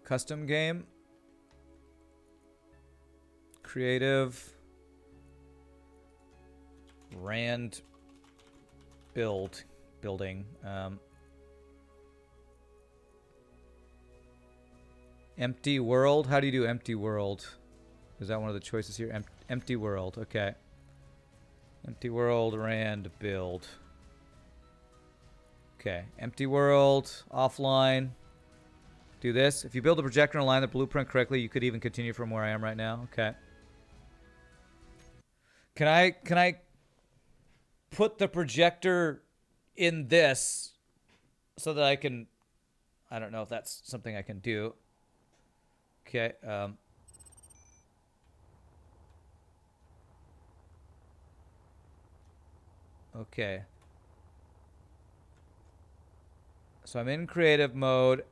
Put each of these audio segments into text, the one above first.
Custom game. Creative. Rand. Building. Empty world. How do you do empty world? Is that one of the choices here? Empty world. Okay. Empty world. Rand build. Okay. Empty world. Offline. Do this. If you build a projector and align the blueprint correctly, you could even continue from where I am right now. Okay. Can I put the projector in this so that I can... I don't know if that's something I can do. Okay. Okay. So I'm in creative mode.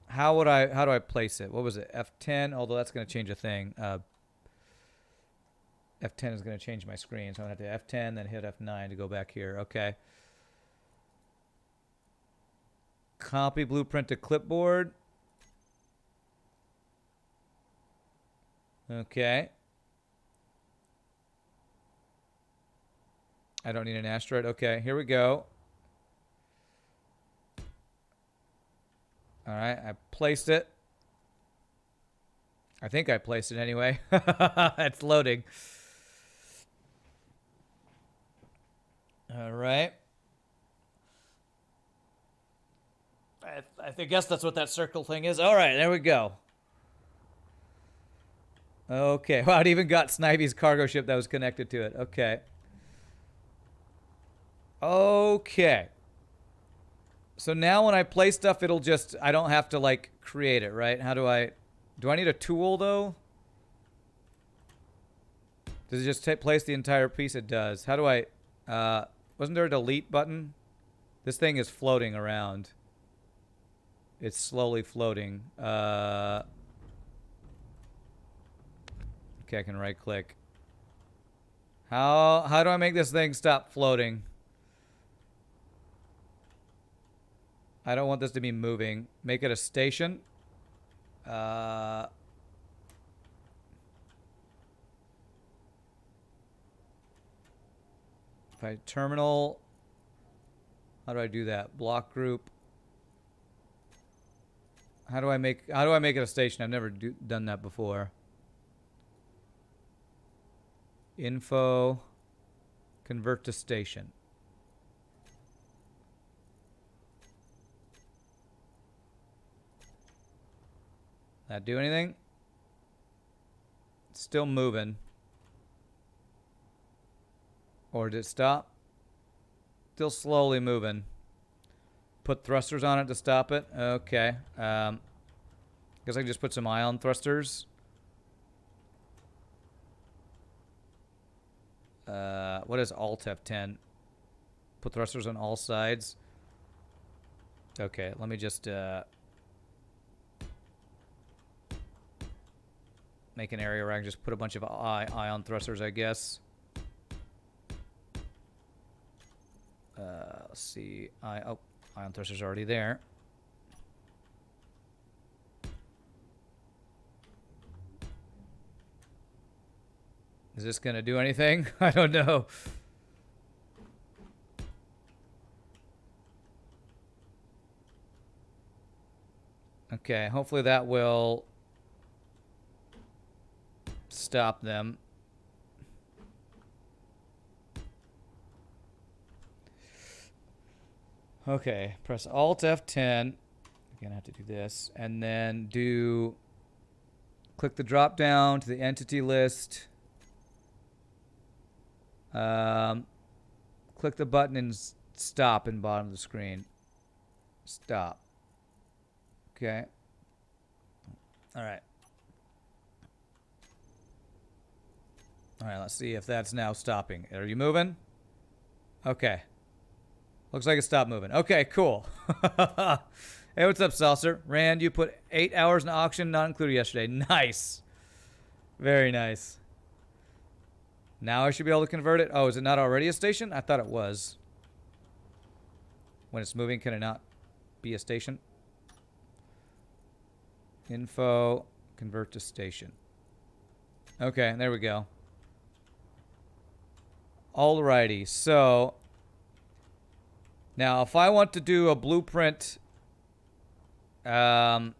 How do I place it? What was it? F10, although that's going to change a thing. F10 is going to change my screen, so I'm going to have to F10, then hit F9 to go back here. Okay. Copy blueprint to clipboard. Okay. I don't need an asteroid. Okay, here we go. All right, I placed it. I think I placed it anyway. It's loading. All right. I guess that's what that circle thing is. All right, there we go. Okay. Wow, it even got Snivy's cargo ship that was connected to it. Okay. Okay. So now when I place stuff, it'll just... I don't have to, like, create it, right? How do I... Do I need a tool, though? Does it just place the entire piece? It does. How do I... wasn't there a delete button? This thing is floating around. It's slowly floating. Okay, I can right-click. How do I make this thing stop floating? I don't want this to be moving. Make it a station. If I terminal, how do I do that? Block group. How do I make it a station? I've never done that before. Info, convert to station. That do anything? It's still moving. Or did it stop? Still slowly moving. Put thrusters on it to stop it. Okay. Guess I can just put some ion thrusters. What is Alt F10? Put thrusters on all sides. Okay, let me just make an area where I can just put a bunch of ion thrusters, I guess. Let's see. Oh, ion thrusters are already there. Is this gonna do anything? I don't know. Okay, hopefully that will stop them. Okay, press Alt F10. Again, I have to do this. And then click the drop down to the entity list. Click the button and stop in bottom of the screen. Stop. Okay. All right. All right, let's see if that's now stopping. Are you moving? Okay. Looks like it stopped moving. Okay, cool. Hey, what's up, Saucer? Rand, you put 8 hours in auction, not included yesterday. Nice. Very nice. Now I should be able to convert it. Oh, is it not already a station? I thought it was. When it's moving, can it not be a station? Info, convert to station. Okay, there we go. Alrighty, so now if I want to do a blueprint for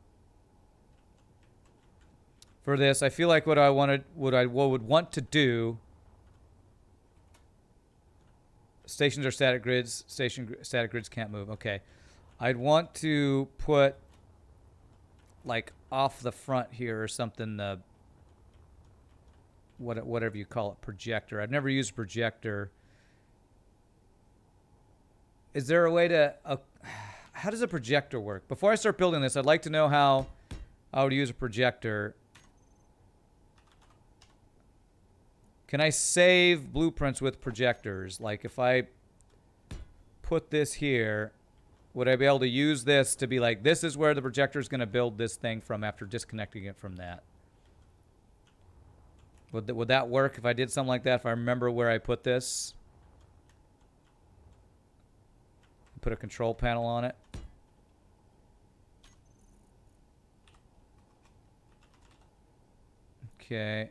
this, I feel like what I would want to do. Stations are static grids. Static grids can't move. Okay, I'd want to put like off the front here or something. Whatever you call it, projector. I've never used a projector. Is there a way to? How does a projector work? Before I start building this, I'd like to know how I would use a projector. Can I save blueprints with projectors? Like if I put this here, would I be able to use this to be like, this is where the projector is going to build this thing from after disconnecting it from that? Would that work if I did something like that, if I remember where I put this? Put a control panel on it. Okay.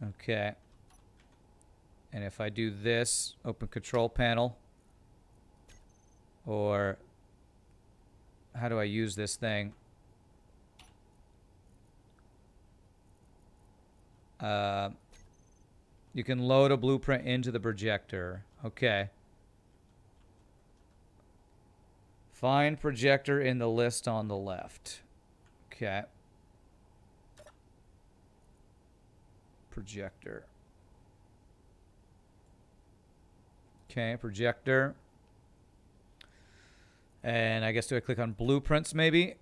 Okay. And if I do this, open control panel, or how do I use this thing? You can load a blueprint into the projector. Okay. Find projector in the list on the left. Okay. Projector. Okay, projector. And I guess do I click on blueprints maybe?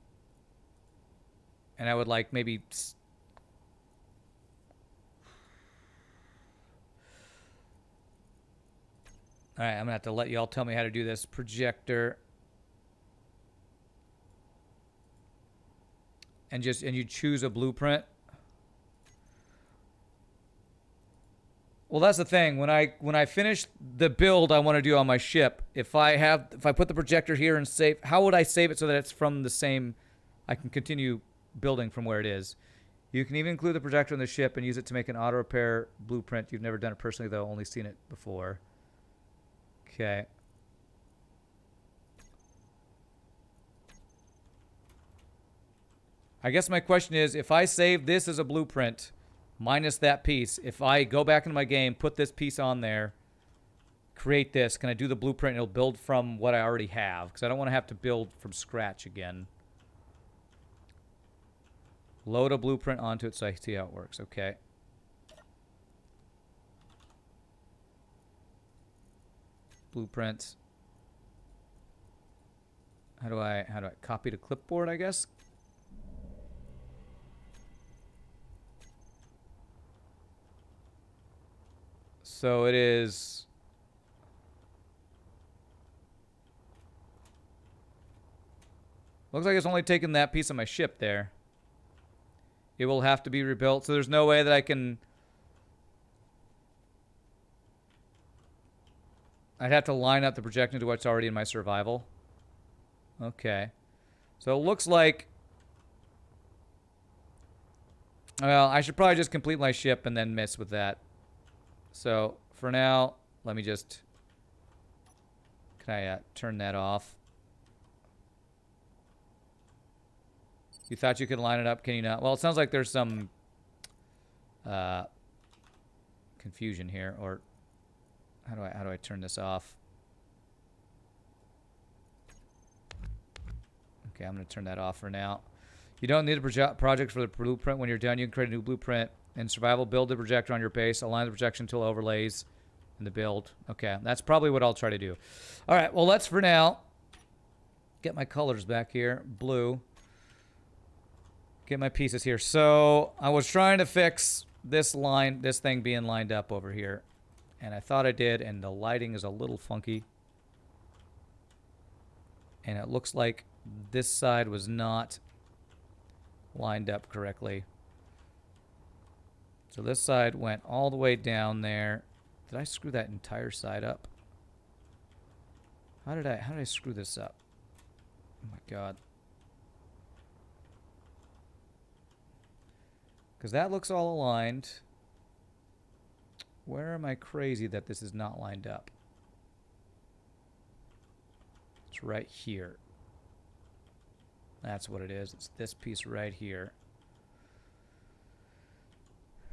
And I would like maybe... All right, I'm going to have to let y'all tell me how to do this. Projector. And you choose a blueprint. Well, that's the thing. When I finish the build I want to do on my ship, if I put the projector here and save, how would I save it so that it's from the same, I can continue building from where it is. You can even include the projector on the ship and use it to make an auto repair blueprint. You've never done it personally though, only seen it before. Okay. I guess my question is, if I save this as a blueprint, minus that piece, if I go back into my game, put this piece on there, create this, can I do the blueprint and it'll build from what I already have? Because I don't want to have to build from scratch again. Load a blueprint onto it so I see how it works. Okay. Blueprints. How do I copy to clipboard, I guess? So it is looks like it's only taken that piece of my ship there. It will have to be rebuilt, so there's no way that I can... I'd have to line up the projection to what's already in my survival. Okay. So it looks like... Well, I should probably just complete my ship and then mess with that. So, for now, let me just... Can I turn that off? You thought you could line it up, can you not? Well, it sounds like there's some... confusion here, or... How do I turn this off? Okay, I'm going to turn that off for now. You don't need a project for the blueprint. When you're done, you can create a new blueprint. In survival, build the projector on your base. Align the projection tool overlays in the build. Okay, that's probably what I'll try to do. All right, well, let's for now get my colors back here. Blue. Get my pieces here. So I was trying to fix this thing being lined up over here. And I thought I did, and the lighting is a little funky. And it looks like this side was not lined up correctly. So this side went all the way down there. Did I screw that entire side up? How did I screw this up? Oh my god. Because that looks all aligned. Where am I crazy that this is not lined up? It's right here. That's what it is. It's this piece right here.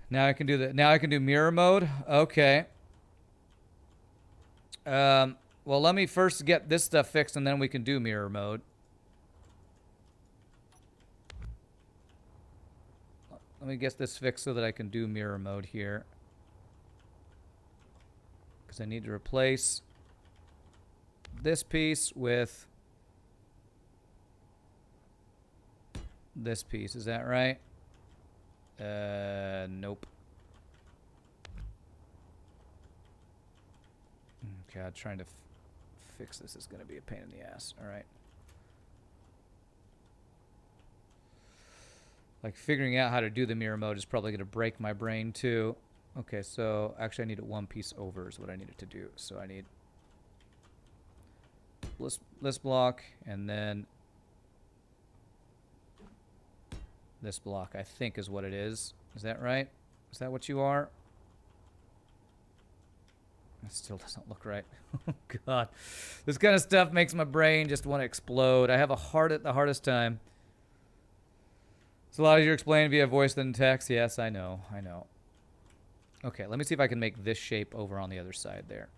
Now I can do the. Now I can do mirror mode. Okay. Well, let me first get this stuff fixed, and then we can do mirror mode. Let me get this fixed so that I can do mirror mode here. Because I need to replace this piece with this piece. Is that right? Nope. God, trying to fix this is going to be a pain in the ass. All right. Like, figuring out how to do the mirror mode is probably going to break my brain, too. Okay, so actually I need it one piece over is what I needed to do. So I need list block, and then this block, I think, is what it is. Is that right? Is that what you are? It still doesn't look right. Oh, God. This kind of stuff makes my brain just want to explode. I have the hardest time. It's a lot easier explaining via voice than text. Yes, I know. I know. Okay, let me see if I can make this shape over on the other side there.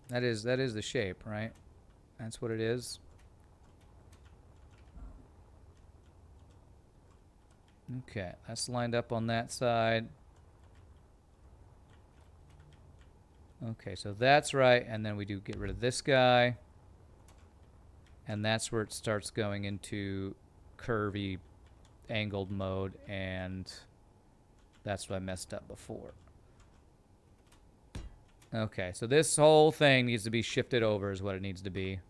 That is the shape, right? That's what it is. Okay, that's lined up on that side. Okay, so that's right, and then we do get rid of this guy. And that's where it starts going into curvy, angled mode, and that's what I messed up before. Okay, so this whole thing needs to be shifted over is what it needs to be.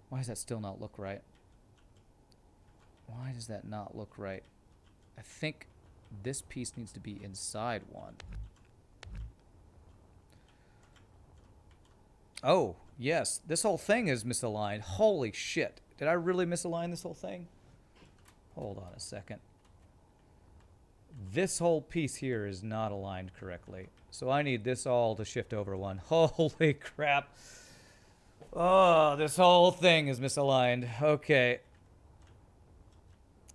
Why does that still not look right? Why does that not look right? I think this piece needs to be inside one. Oh, yes. This whole thing is misaligned. Holy shit. Did I really misalign this whole thing? Hold on a second. This whole piece here is not aligned correctly. So I need this all to shift over one. Holy crap. Oh, this whole thing is misaligned. Okay.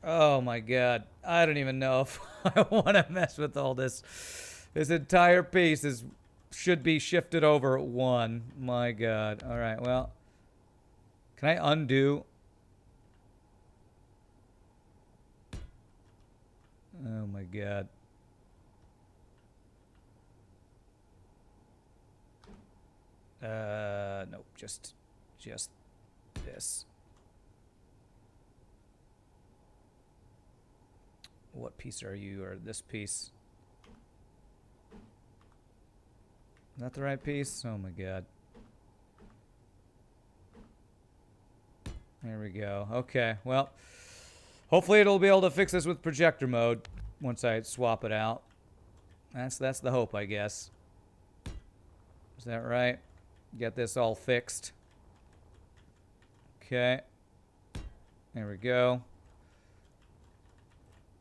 Oh my god. I don't even know if I want to mess with all this. This entire piece should be shifted over one. My god. All right, well. Can I undo? Oh my god. Nope, just this. What piece are you, or this piece? Is that the right piece? Oh my god. There we go. Okay, well, hopefully it'll be able to fix this with projector mode once I swap it out. That's the hope, I guess. Is that right? Get this all fixed. Okay. There we go.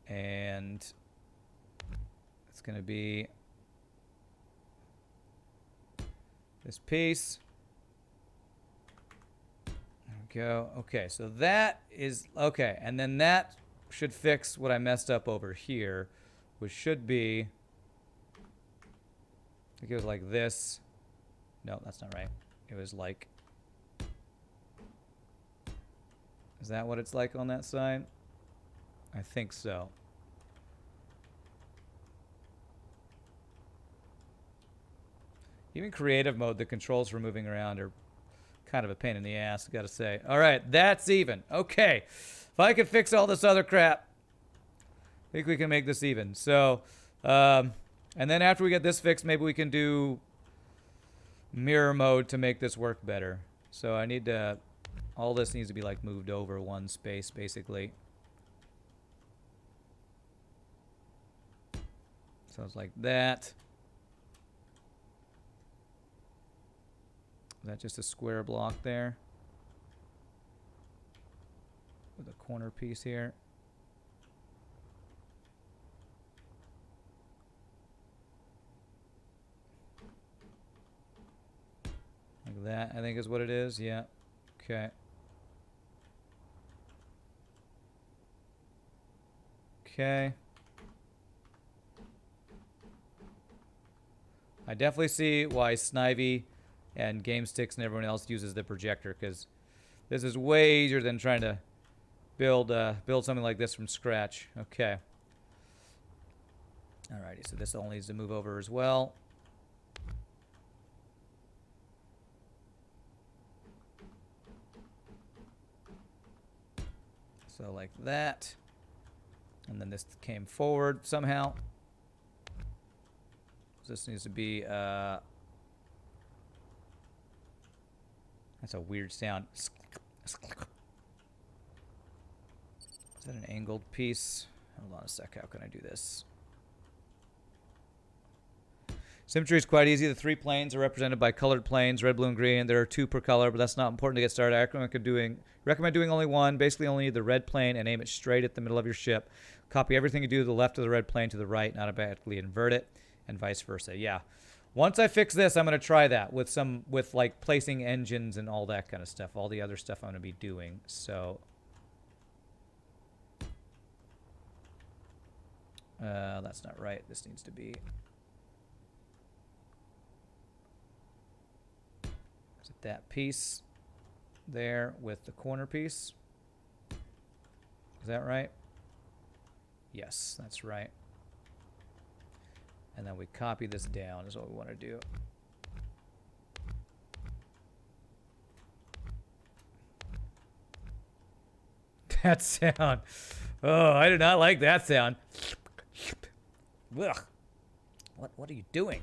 And it's going to be this piece. There we go. Okay, so that is okay, and then that should fix what I messed up over here, which should be, I think it was like this. No, that's not right. It was like, is that what it's like on that side? I think so. Even creative mode, the controls for moving around are kind of a pain in the ass, gotta say. All right, that's even. Okay, if I can fix all this other crap, I think we can make this even. So, And then after we get this fixed, maybe we can do mirror mode to make this work better. So I need to, all this needs to be like moved over one space basically. So it's like that. Is that just a square block there? With a corner piece here. Like that, I think is what it is. Yeah. Okay. Okay. I definitely see why Snivy and GameSticks and everyone else uses the projector, because this is way easier than trying to build something like this from scratch. Okay. Alrighty, so this all needs to move over as well. So like that. And then this came forward somehow. This needs to be, that's a weird sound. Is that an angled piece? Hold on a sec, how can I do this? Symmetry is quite easy. The 3 planes are represented by colored planes, red, blue, and green. There are 2 per color, but that's not important to get started. I recommend doing only one. Basically, only the red plane, and aim it straight at the middle of your ship. Copy everything you do to the left of the red plane to the right, not automatically invert it, and vice versa. Yeah. Once I fix this, I'm going to try that with like placing engines and all that kind of stuff. All the other stuff I'm going to be doing. So that's not right. This needs to be. Is it that piece there with the corner piece? Is that right? Yes, that's right. And then we copy this down is what we want to do. That sound. Oh, I do not like that sound. Ugh. What are you doing?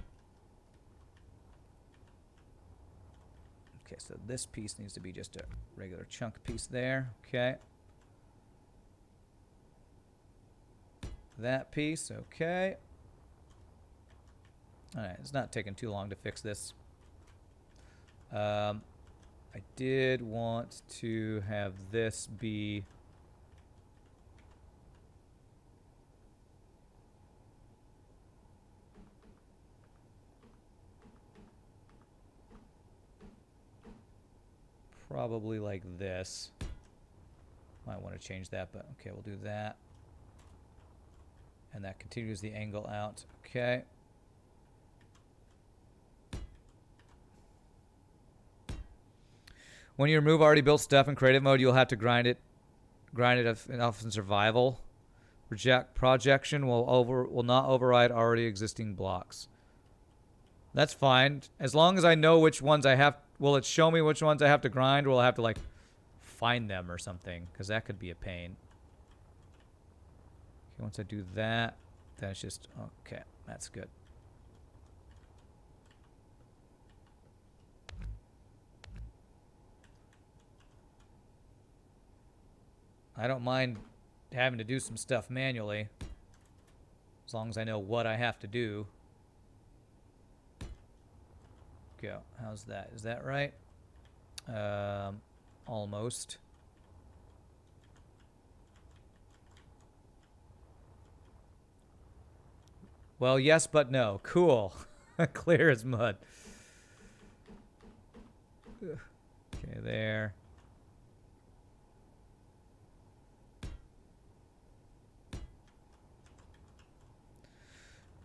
Okay, so this piece needs to be just a regular chunk piece there. Okay. That piece, okay. Alright, it's not taking too long to fix this. I did want to have this be probably like this. Might want to change that, but okay, we'll do that. And that continues the angle out. Okay. When you remove already built stuff in creative mode, you'll have to grind it off in survival. Projection will not override already existing blocks. That's fine. As long as I know which ones I have. Will it show me which ones I have to grind, or will I have to like find them or something? Because that could be a pain. Okay, once I do that, then it's just okay. That's good. I don't mind having to do some stuff manually, as long as I know what I have to do. Go. How's that? Is that right? Almost. Well, yes, but no. Cool. Clear as mud. Okay, there.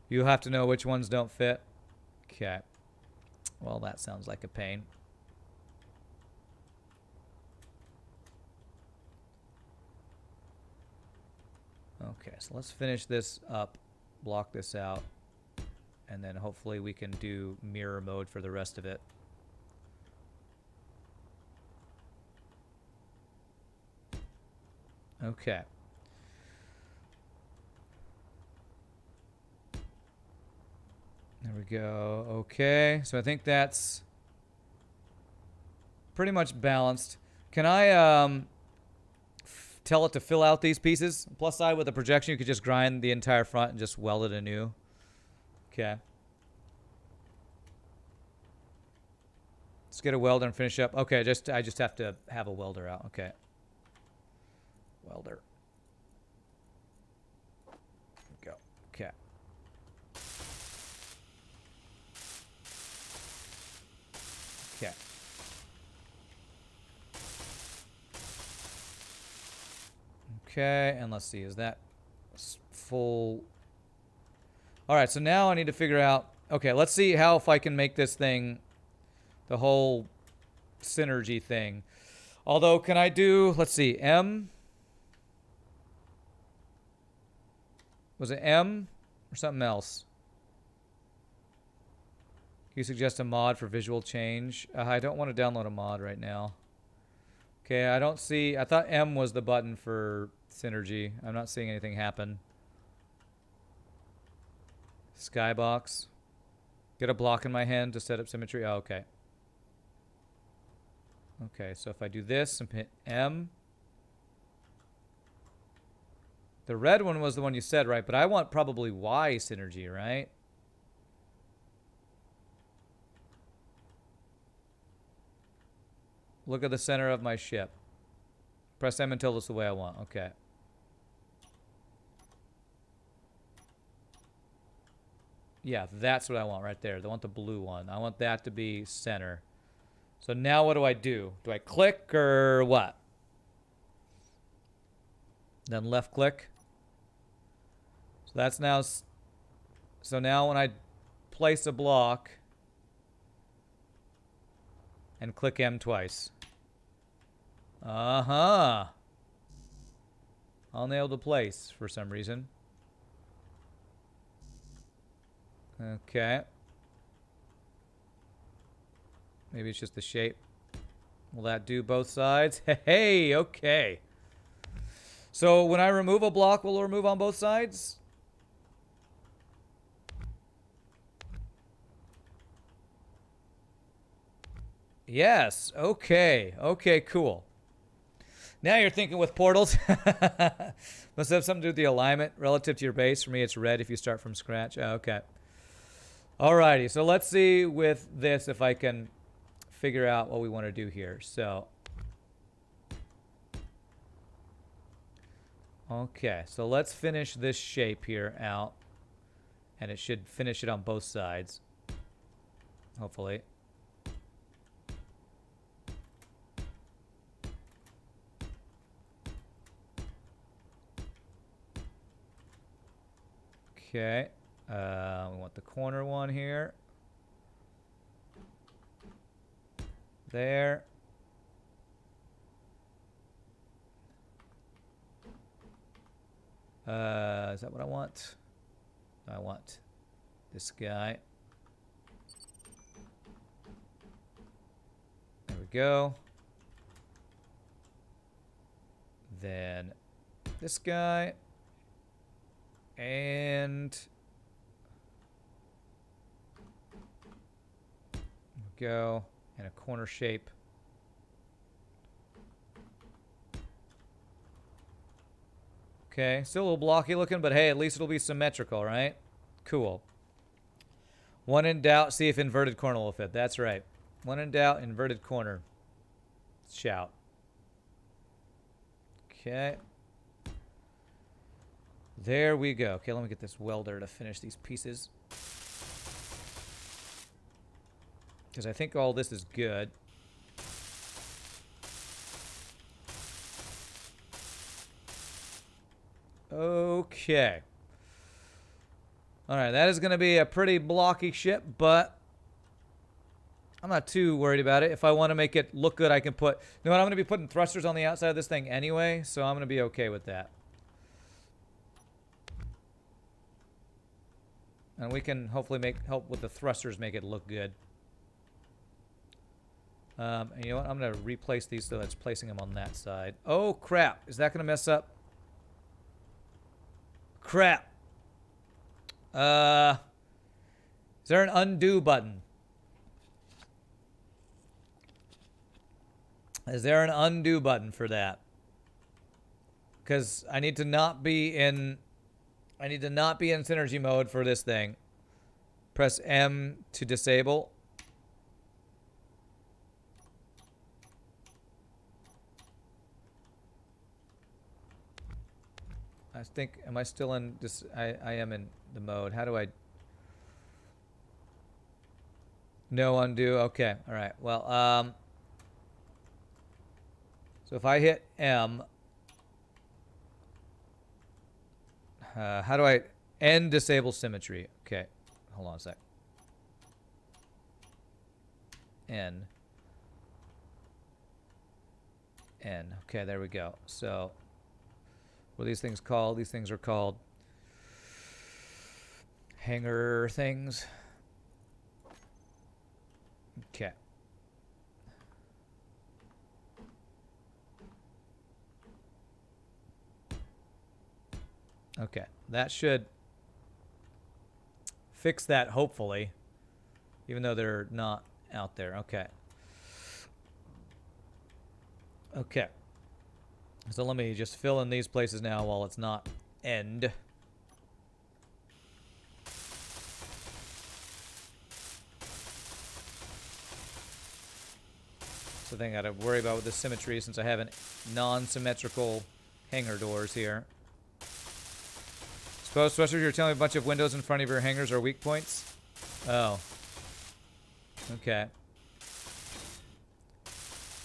You have to know which ones don't fit. Okay. Well, that sounds like a pain. Okay, so let's finish this up, block this out, and then hopefully we can do mirror mode for the rest of it. Okay. we go. Okay, so I think that's pretty much balanced. Can I tell it to fill out these pieces? Plus side with the projection, you could just grind the entire front and just weld it anew. Okay. Let's get a welder and finish up. Okay, I just have to have a welder out. Okay. Welder. Go. Okay. Okay. Okay, and let's see, is that full? All right, so now I need to figure out, okay, let's see how if I can make this thing, the whole synergy thing. Although, can I do, let's see, M? Was it M or something else? Can you suggest a mod for visual change? I don't want to download a mod right now. Okay, I don't see, I thought M was the button for synergy. I'm not seeing anything happen. Skybox. Get a block in my hand to set up symmetry. Oh, okay. Okay, so if I do this and hit M. The red one was the one you said, right? But I want probably Y synergy, right? Look at the center of my ship. Press M until it's the way I want. Okay. Yeah, that's what I want right there. I want the blue one. I want that to be center. So now what do I do? Do I click or what? Then left click. So that's now. So now when I place a block and click M twice. Uh-huh. Unable to place for some reason. Okay. Maybe it's just the shape. Will that do both sides? Hey, okay. So when I remove a block, will it remove on both sides? Yes. Okay. Okay, cool. Now you're thinking with portals. Must have something to do with the alignment relative to your base. For me, it's red if you start from scratch. Oh, okay. Alrighty. So let's see with this if I can figure out what we want to do here. So, okay. So let's finish this shape here out. And it should finish it on both sides. Hopefully. Okay, we want the corner one here. There. Is that what I want? I want this guy. There we go. Then this guy. And go and a corner shape. Okay, still a little blocky looking, but hey, at least it'll be symmetrical, right? Cool. When in doubt, see if inverted corner will fit. That's right. When in doubt, inverted corner. Shout. Okay. There we go. Okay, let me get this welder to finish these pieces. Because I think all this is good. Okay. Alright, that is going to be a pretty blocky ship, but I'm not too worried about it. If I want to make it look good, I can put... You know what, I'm going to be putting thrusters on the outside of this thing anyway, so I'm going to be okay with that. And we can hopefully help with the thrusters, make it look good. And you know what? I'm going to replace these so that's placing them on that side. Oh, crap. Is that going to mess up? Crap. Is there an undo button? Is there an undo button for that? Because I need to not be in synergy mode for this thing. Press M to disable. I think, am I still in this? I am in the mode. How do I? No undo. Okay. All right. Well, so if I hit M, how do I end disable symmetry? Okay. Hold on a sec. N. N. Okay, there we go. So, what are these things called? These things are called hanger things. Okay. Okay, that should fix that, hopefully, even though they're not out there. Okay. Okay. So let me just fill in these places now while it's not end. So the thing I gotta worry about with the symmetry, since I have an non-symmetrical hanger doors here. Suppose, thrusters, you're telling me a bunch of windows in front of your hangers are weak points? Oh. Okay.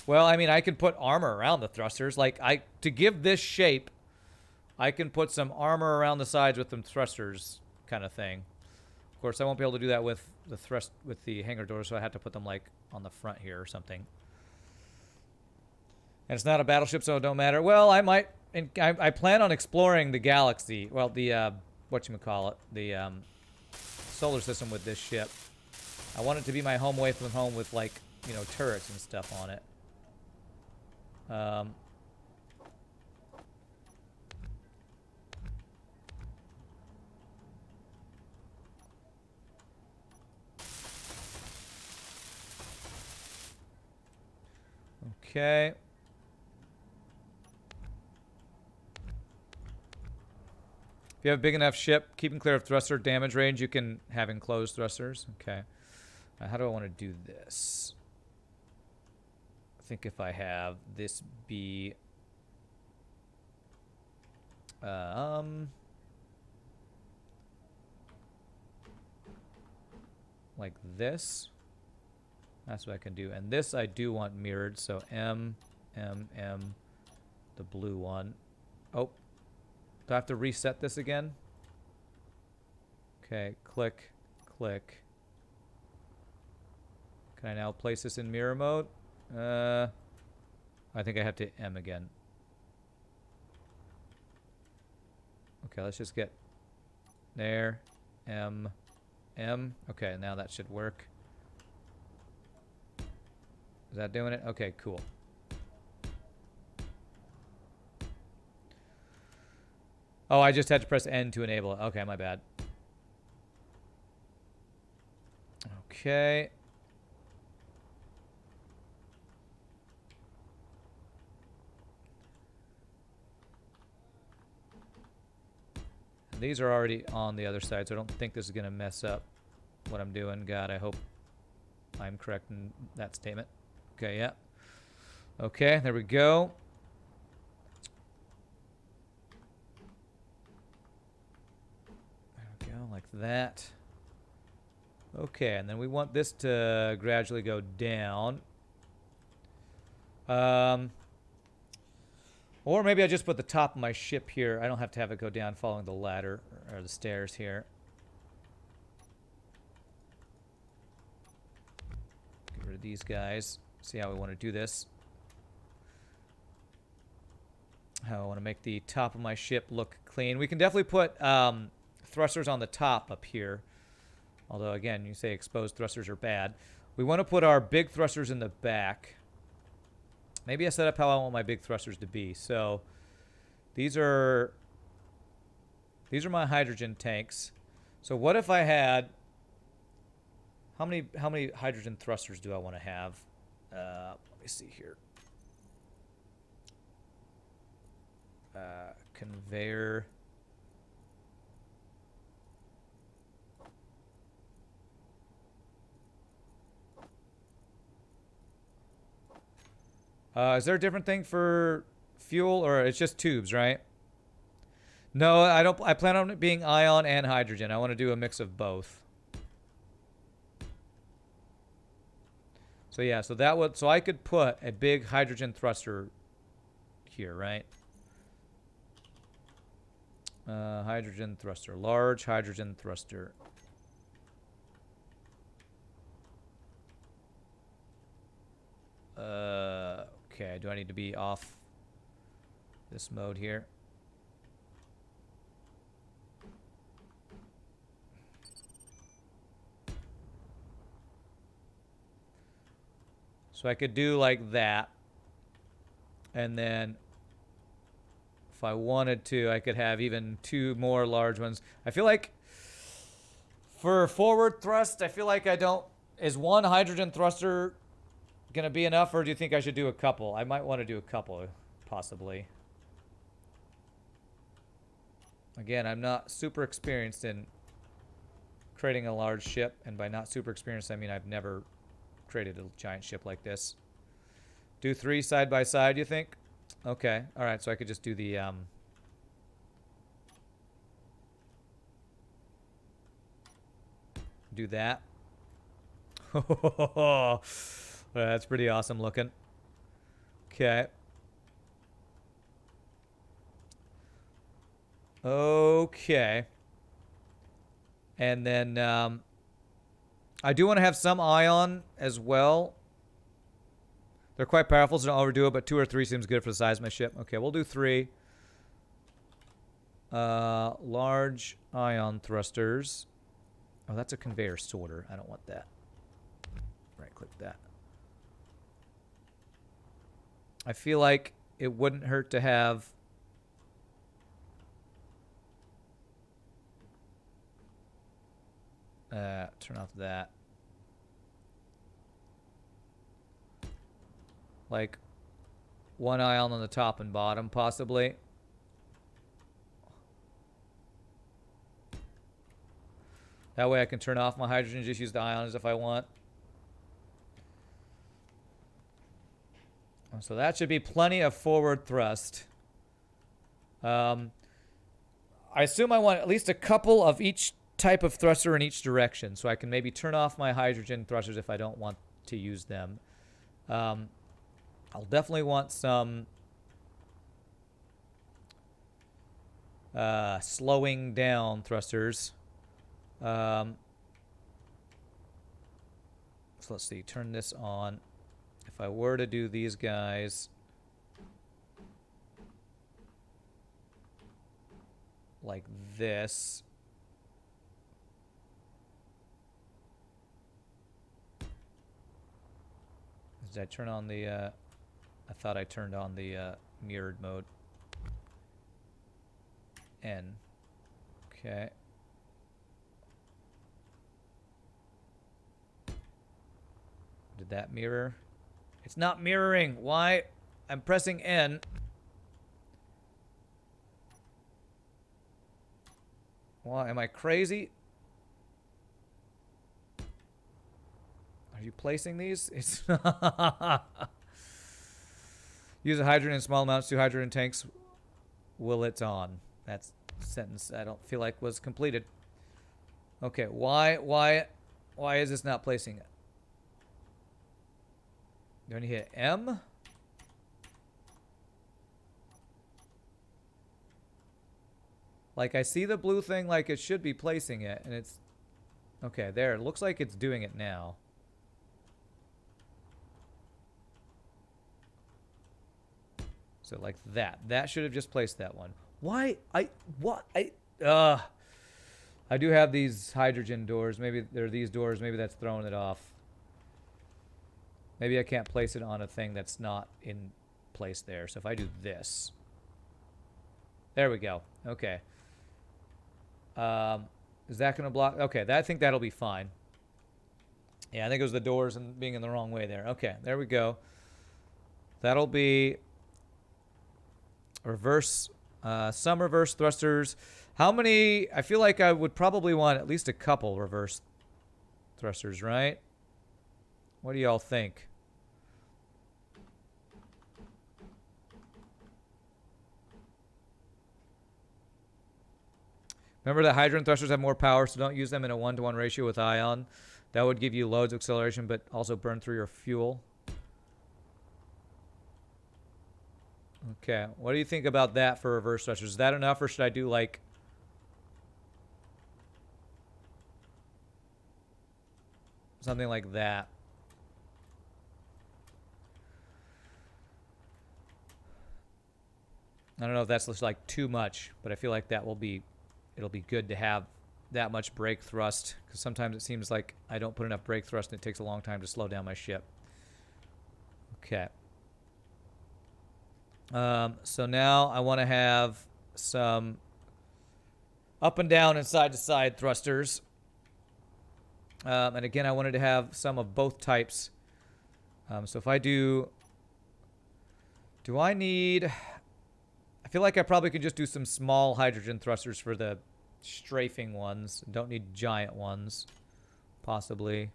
Well, I mean, I can put armor around the thrusters. Like, to give this shape, I can put some armor around the sides with them thrusters kind of thing. Of course, I won't be able to do that with the hanger doors, so I have to put them, like, on the front here or something. And it's not a battleship, so it don't matter. Well, I might... And I plan on exploring the galaxy. Well, the, whatchamacallit, the, solar system with this ship. I want it to be my home away from home with, like, you know, turrets and stuff on it. Okay. If you have a big enough ship, keeping clear of thruster damage range, you can have enclosed thrusters. Okay. How do I want to do this? I think if I have this be... like this. That's what I can do. And this I do want mirrored, so M, M, M, the blue one. Oh. Do I have to reset this again? Okay, click, click. Can I now place this in mirror mode? I think I have to M again. Okay, let's just get there. M, M. Okay, now that should work. Is that doing it? Okay, cool. Oh, I just had to press N to enable it. Okay, my bad. Okay. These are already on the other side, so I don't think this is going to mess up what I'm doing. God, I hope I'm correct in that statement. Okay, yeah. Okay, there we go. Like that. Okay, and then we want this to gradually go down. Or maybe I just put the top of my ship here. I don't have to have it go down following the ladder or the stairs here. Get rid of these guys. See how we want to do this. How I want to make the top of my ship look clean. We can definitely put... thrusters on the top up here. Although, again, you say exposed thrusters are bad. We want to put our big thrusters in the back. Maybe I set up how I want my big thrusters to be. So, these are my hydrogen tanks. So what if I had How many hydrogen thrusters do I want to have? Let me see here. Conveyor. Is there a different thing for fuel, or it's just tubes, right? No, I don't. I plan on it being ion and hydrogen. I want to do a mix of both. So yeah, so that would, so I could put a big hydrogen thruster here, right? Hydrogen thruster, large hydrogen thruster. Okay, do I need to be off this mode here? So I could do like that. And then if I wanted to, I could have even 2 more large ones. I feel like for forward thrust, I feel like I don't... Is 1 hydrogen thruster going to be enough, or do you think I should do a couple? I might want to do a couple, possibly. Again, I'm not super experienced in creating a large ship, and by not super experienced, I mean I've never created a giant ship like this. Do 3 side by side, you think? Okay, alright, so I could just do the, do that. That's pretty awesome looking. Okay. Okay. And then, I do want to have some ion as well. They're quite powerful, so don't overdo it, but 2 or 3 seems good for the size of my ship. Okay, we'll do 3. Large ion thrusters. Oh, that's a conveyor sorter. I don't want that. Right-click that. I feel like it wouldn't hurt to have... turn off that. Like 1 ion on the top and bottom, possibly. That way I can turn off my hydrogen and just use the ions if I want. So that should be plenty of forward thrust. I assume I want at least a couple of each type of thruster in each direction, so I can maybe turn off my hydrogen thrusters if I don't want to use them. I'll definitely want some slowing down thrusters. So let's see, turn this on. If I were to do these guys like this, did I turn on the, I thought I turned on the mirrored mode. N. Okay. Did that mirror? It's not mirroring. Why? I'm pressing N. Why? Am I crazy? Are you placing these? It's use a hydrogen in small amounts, 2 hydrogen tanks. Will it's on? That's a sentence I don't feel like was completed. Okay, why is this not placing it? Do I need to hit M? Like, I see the blue thing like it should be placing it, and it's... Okay, there. It looks like it's doing it now. So like that. That should have just placed that one. Why? I do have these hydrogen doors. Maybe they're these doors. Maybe that's throwing it off. Maybe I can't place it on a thing that's not in place there. So if I do this. There we go. Okay. Is that going to block? Okay, I think that'll be fine. Yeah, I think it was the doors and being in the wrong way there. Okay, there we go. That'll be reverse, some reverse thrusters. How many? I feel like I would probably want at least a couple reverse thrusters, right? What do y'all think? Remember that hydrant thrusters have more power, so don't use them in a 1-to-1 ratio with ion. That would give you loads of acceleration, but also burn through your fuel. Okay, what do you think about that for reverse thrusters? Is that enough, or should I do like something like that? I don't know if that's just like too much, but I feel like that will be, it'll be good to have that much brake thrust, because sometimes it seems like I don't put enough brake thrust and it takes a long time to slow down my ship. Okay. So now I want to have some up and down and side to side thrusters. And again, I wanted to have some of both types. So if I do I need, I feel like I probably could just do some small hydrogen thrusters for the strafing ones. Don't need giant ones, possibly.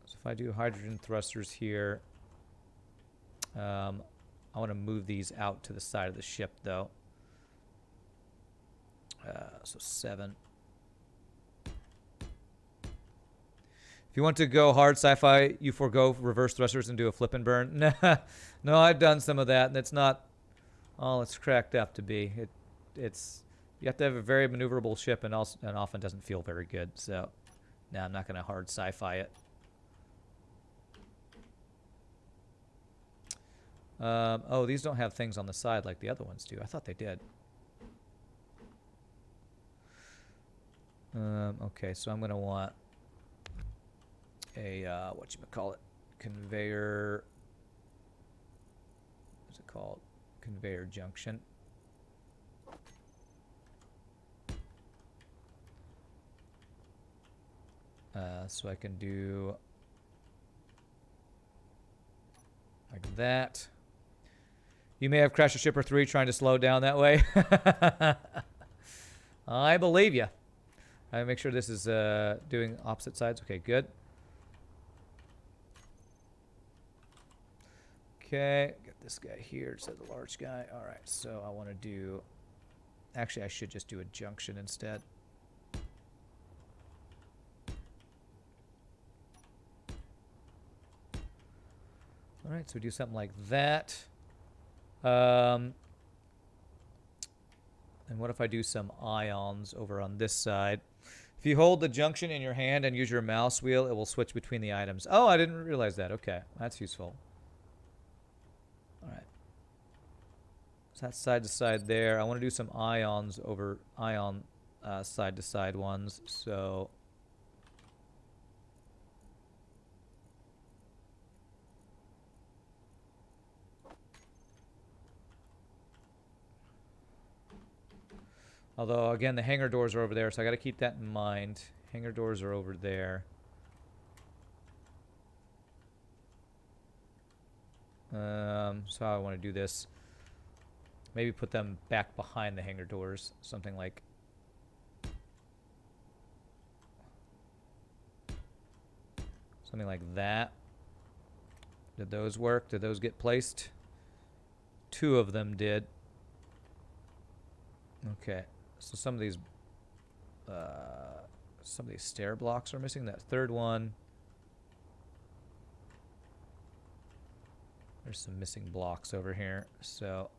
So if I do hydrogen thrusters here, I want to move these out to the side of the ship, though. So 7. If you want to go hard sci-fi, you forego reverse thrusters and do a flip and burn. No, I've done some of that, and it's not all it's cracked up to be. It's you have to have a very maneuverable ship, and often doesn't feel very good. So, no, I'm not going to hard sci-fi it. Oh, these don't have things on the side like the other ones do. I thought they did. Okay, so I'm going to want a, whatchamacallit, conveyor, what's it called? Conveyor junction. So I can do like that. You may have crashed a ship or 3 trying to slow down that way. I believe you. I make sure this is doing opposite sides. Okay, good. Okay, get this guy here. It says the large guy. All right, so I want to do... Actually, I should just do a junction instead. All right, so we do something like that. And what if I do some ions over on this side? If you hold the junction in your hand and use your mouse wheel, it will switch between the items. Oh, I didn't realize that. Okay, that's useful. All right. So that's side to side there. I want to do some ions over ion side to side ones. So although, again, the hangar doors are over there, so I got to keep that in mind. Hangar doors are over there. So I want to do this. Maybe put them back behind the hangar doors. Something like... something like that. Did those work? Did those get placed? 2 of them did. Okay. So some of these stair blocks are missing. That third one, there's some missing blocks over here. So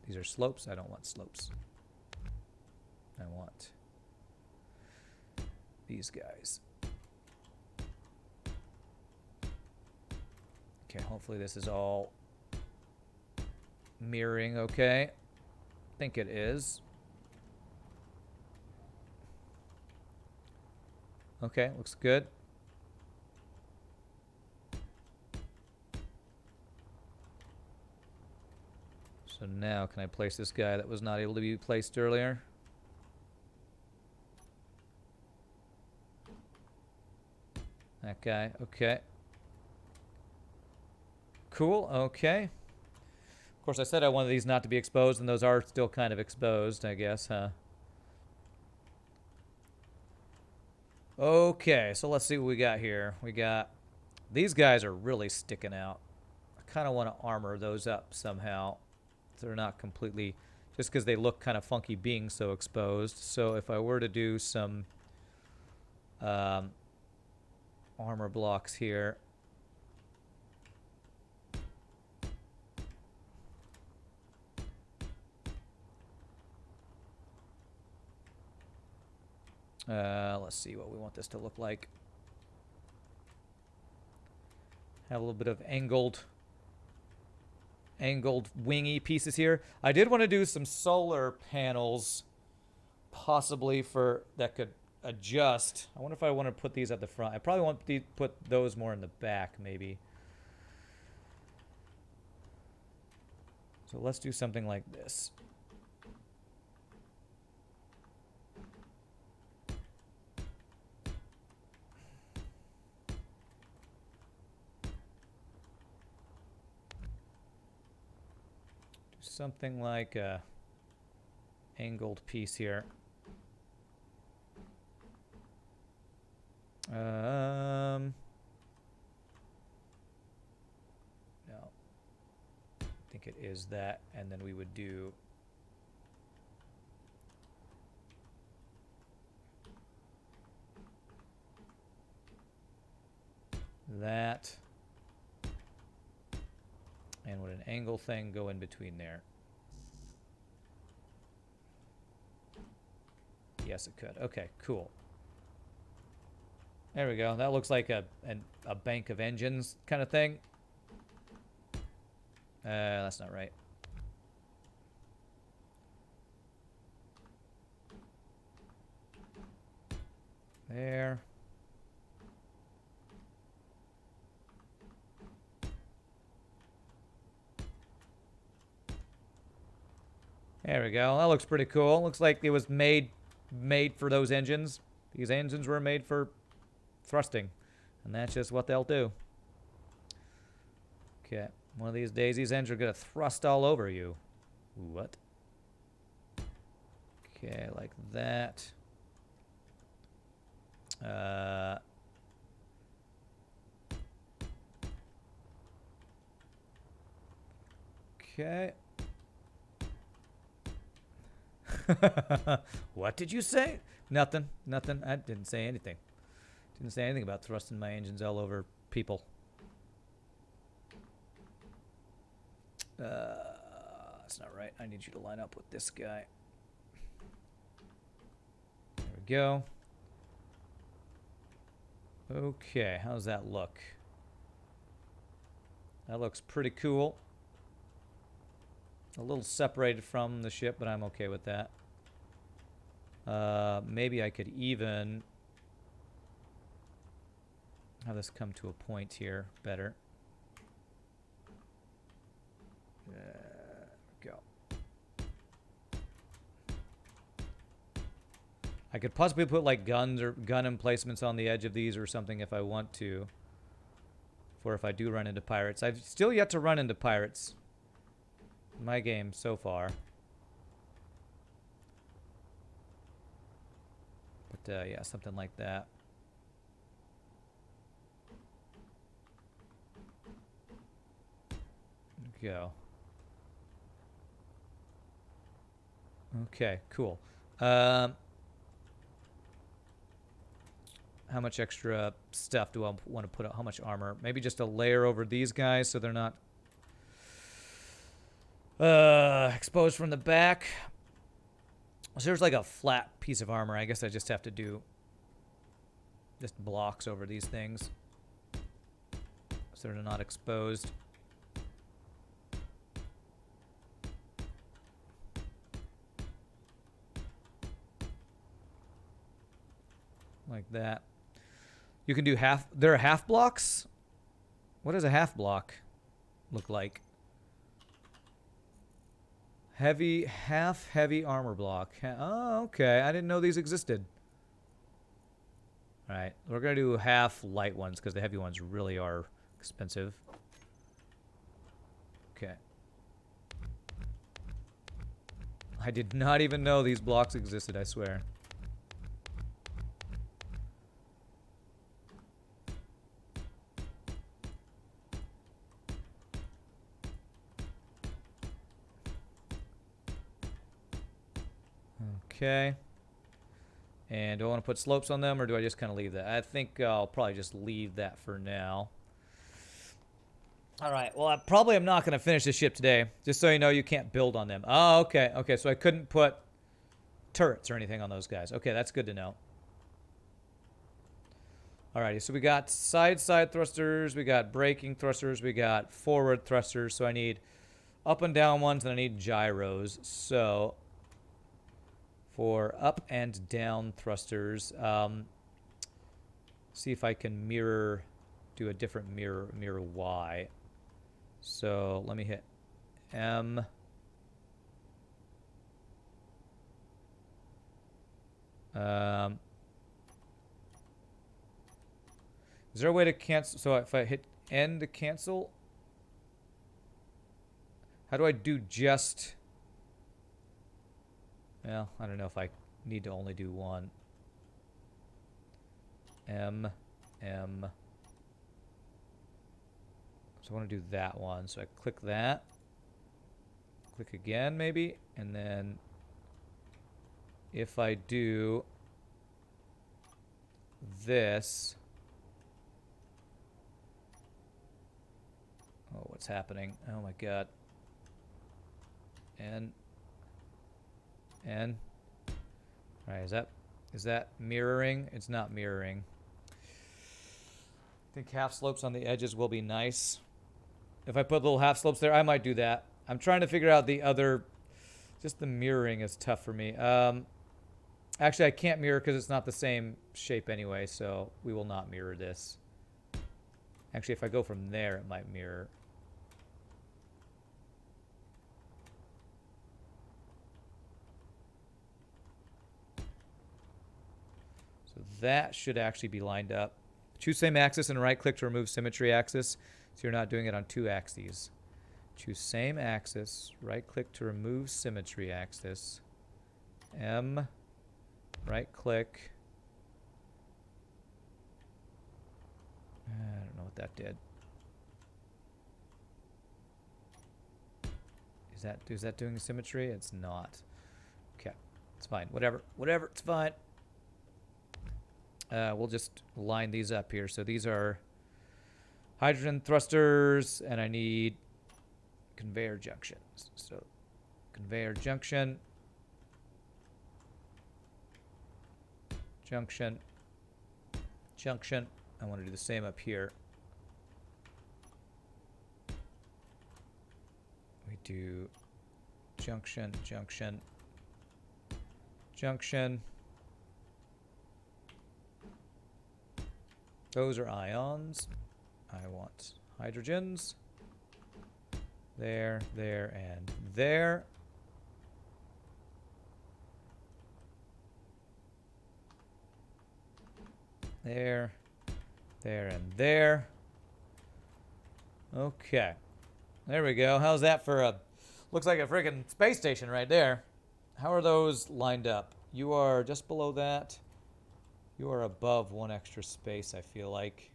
these are slopes. I don't want slopes. I want these guys. Okay, hopefully this is all mirroring okay. I think it is. Okay, looks good. now can I place this guy that was not able to be placed earlier? That guy, okay. Cool, okay. Of course, I said I wanted these not to be exposed, and those are still kind of exposed, I guess, huh? Okay, so let's see what we got here. We got... These guys are really sticking out. I kind of want to armor those up somehow. So they're not completely... Just because they look kind of funky being so exposed. So if I were to do some armor blocks here... let's see what we want this to look like. Have a little bit of angled wingy pieces here. I did want to do some solar panels, possibly for that could adjust. I wonder if I want to put these at the front. I probably want to put those more in the back, maybe. So let's do something like this. Something like a angled piece here. No. I think it is that, and then we would do that. And would an angle thing go in between there? Yes, it could. Okay, cool. There we go. That looks like a bank of engines kind of thing. That's not right. There. There we go. That looks pretty cool. Looks like it was made for those engines. These engines were made for thrusting, and that's just what they'll do. Okay. One of these days, these engines are going to thrust all over you. What? Okay, like that. Okay. What did you say? Nothing. Nothing. I didn't say anything. Didn't say anything about thrusting my engines all over people. That's not right. I need you to line up with this guy. There we go. Okay, how's that look? That looks pretty cool. A little separated from the ship, but I'm okay with that. Maybe I could even have this come to a point here better. There we go. I could possibly put like guns or gun emplacements on the edge of these or something if I want to. For if I do run into pirates. I've still yet to run into pirates in my game so far. But yeah, something like that. Go. Okay, cool. How much extra stuff do I want to put out? How much armor? Maybe just a layer over these guys so they're not exposed from the back. So there's like a flat piece of armor. I guess I just have to do just blocks over these things so they're not exposed. Like that. You can do half. There are half blocks? What does a half block look like? Heavy, half heavy armor block. Oh, okay. I didn't know these existed. All right, we're gonna do half light ones because the heavy ones really are expensive. Okay. I did not even know these blocks existed, I swear. Okay. And do I want to put slopes on them, or do I just kind of leave that? I think I'll probably just leave that for now. All right. Well, I probably am not going to finish this ship today. Just so you know, you can't build on them. Oh, okay. Okay, so I couldn't put turrets or anything on those guys. Okay, that's good to know. Alrighty, so we got side thrusters, we got braking thrusters, we got forward thrusters. So I need up and down ones, and I need gyros. So for up and down thrusters, see if I can do a different mirror Y. So let me hit M. Is there a way to cancel? So if I hit N to cancel, how do I do just? Well, I don't know if I need to only do one. M. So I want to do that one. So I click that. Click again, maybe. And then if I do this. Oh, what's happening? Oh my god. N. Alright, is that mirroring? It's not mirroring. I think half slopes on the edges will be nice. If I put little half slopes there, I might do that. I'm trying to figure out the other. Just the mirroring is tough for me. Actually, I can't mirror because it's not the same shape anyway, so we will not mirror this. Actually, if I go from there, it might mirror. So that should actually be lined up. Choose same axis and right click to remove symmetry axis, so you're not doing it on two axes. Choose same axis, right click to remove symmetry axis. M, right click. I don't know what that did. Is that doing symmetry? It's not. Okay, it's fine. Whatever, it's fine. We'll just line these up here. So these are hydrogen thrusters, and I need conveyor junctions. So conveyor junction, junction. I want to do the same up here. We do junction. Those are ions. I want hydrogens. There, and there. There, and there. Okay. There we go. How's that for a... Looks like a freaking space station right there. How are those lined up? You are just below that. You are above one extra space, I feel like.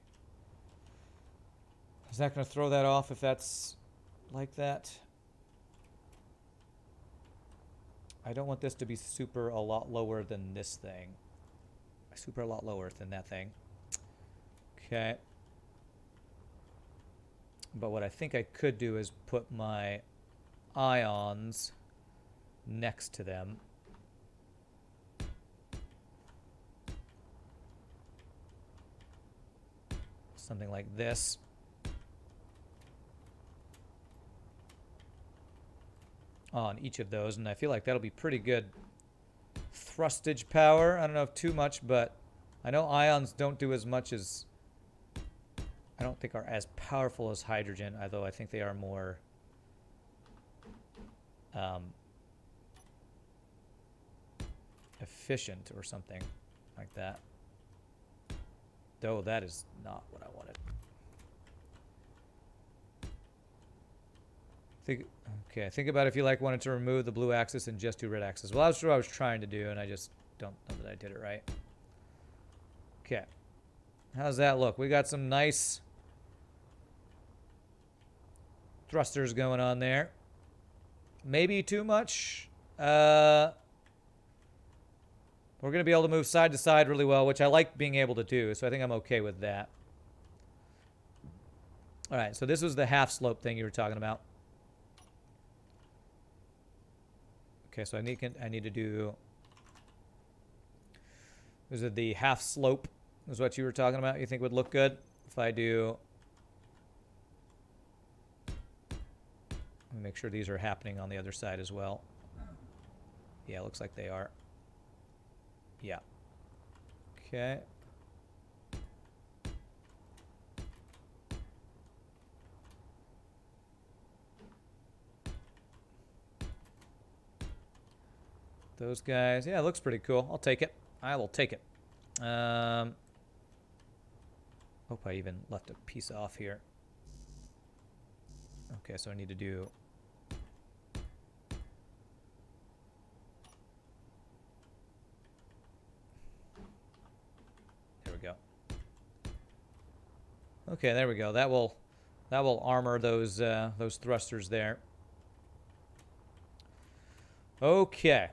Is that going to throw that off if that's like that? I don't want this to be super a lot lower than this thing. Super a lot lower than that thing. Okay. But what I think I could do is put my ions next to them. Something like this. On each of those, and I feel like that'll be pretty good thrustage power. I don't know if too much, but I know ions don't do as much as... I don't think are as powerful as hydrogen, although I think they are more efficient or something like that. Though that is not what I wanted. Think about if you wanted to remove the blue axis and just do red axis. Well, that's what I was trying to do, and I just don't know that I did it right. Okay. How's that look? We got some nice thrusters going on there. Maybe too much. We're going to be able to move side to side really well, which I like being able to do, so I think I'm okay with that. All right, so this was the half slope thing you were talking about. Okay, so I need to do... Is it the half slope is what you were talking about? You think would look good? If I do... Let me make sure these are happening on the other side as well. Yeah, looks like they are. Yeah. Okay. Those guys. Yeah, it looks pretty cool. I'll take it. I will take it. Hope I even left a piece off here. Okay, so I need to do... There we go. Okay, there we go. That will armor those thrusters there. Okay.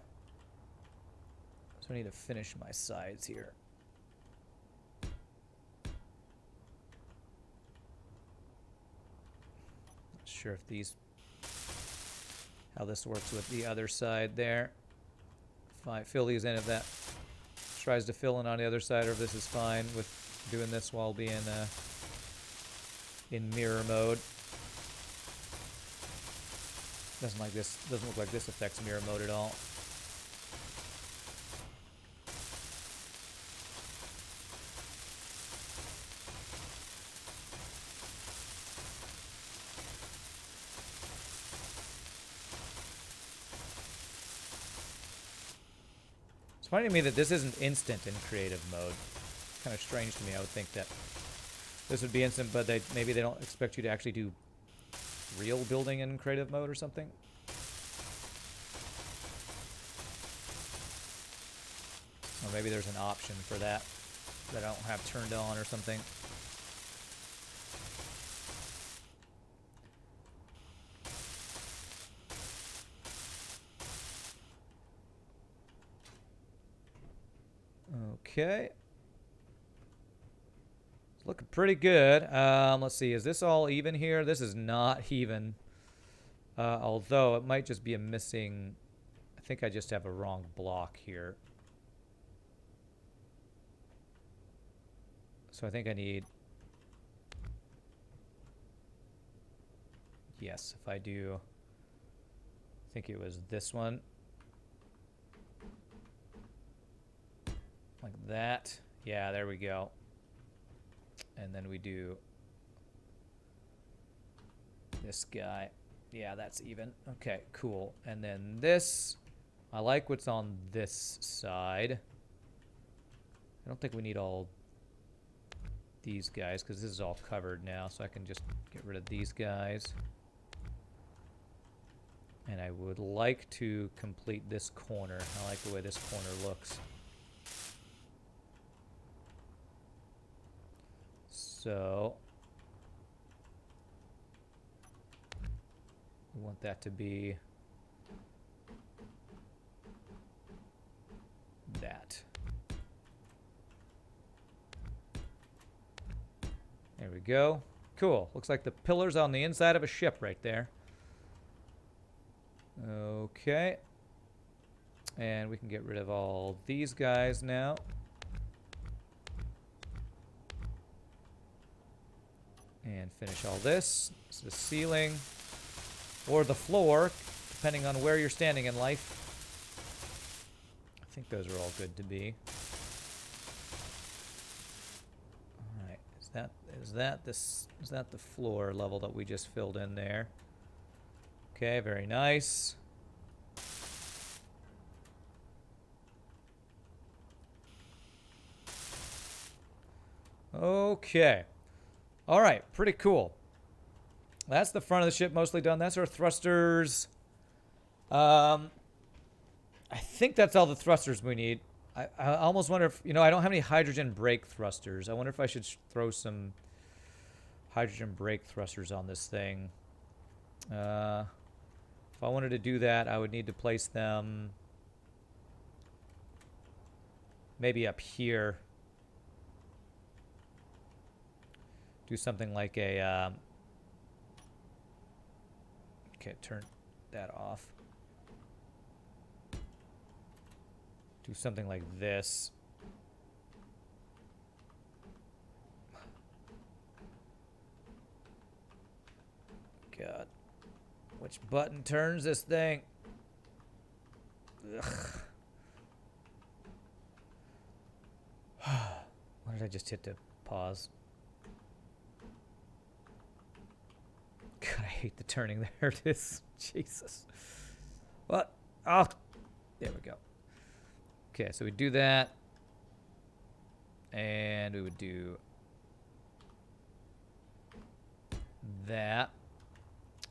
So I need to finish my sides here. Not sure if how this works with the other side there. If I fill these in, if that tries to fill in on the other side, or if this is fine with doing this while being in mirror mode. Doesn't look like this affects mirror mode at all. It's funny to me that this isn't instant in creative mode. Kind of strange to me. I would think that this would be instant, but maybe they don't expect you to actually do real building in creative mode or something. Or maybe there's an option for that I don't have turned on or something. Okay. It's looking pretty good. Let's see. Is this all even here? This is not even. Although it might just be a missing... I think I just have a wrong block here. So I think I need... Yes, if I do... I think it was this one. Like that. Yeah, there we go. And then we do this guy. Yeah, that's even. Okay, cool. And then this, I like what's on this side. I don't think we need all these guys because this is all covered now, so I can just get rid of these guys. And I would like to complete this corner. I like the way this corner looks. So we want that to be that. There we go. Cool. Looks like the pillars on the inside of a ship right there. Okay. And we can get rid of all these guys now. And finish all this. This is the ceiling. Or the floor, depending on where you're standing in life. I think those are all good to be. Alright, is that the floor level that we just filled in there? Okay, very nice. Okay. All right, pretty cool. That's the front of the ship mostly done. That's our thrusters. I think that's all the thrusters we need. I almost wonder if, I don't have any hydrogen brake thrusters. I wonder if I should throw some hydrogen brake thrusters on this thing. If I wanted to do that, I would need to place them maybe up here. Do something like a... okay, turn that off. Do something like this. God. Which button turns this thing? Ugh. Why did I just hit the pause? God, I hate the turning there. It is. Jesus. What? Oh, there we go. Okay, so we do that. And we would do that.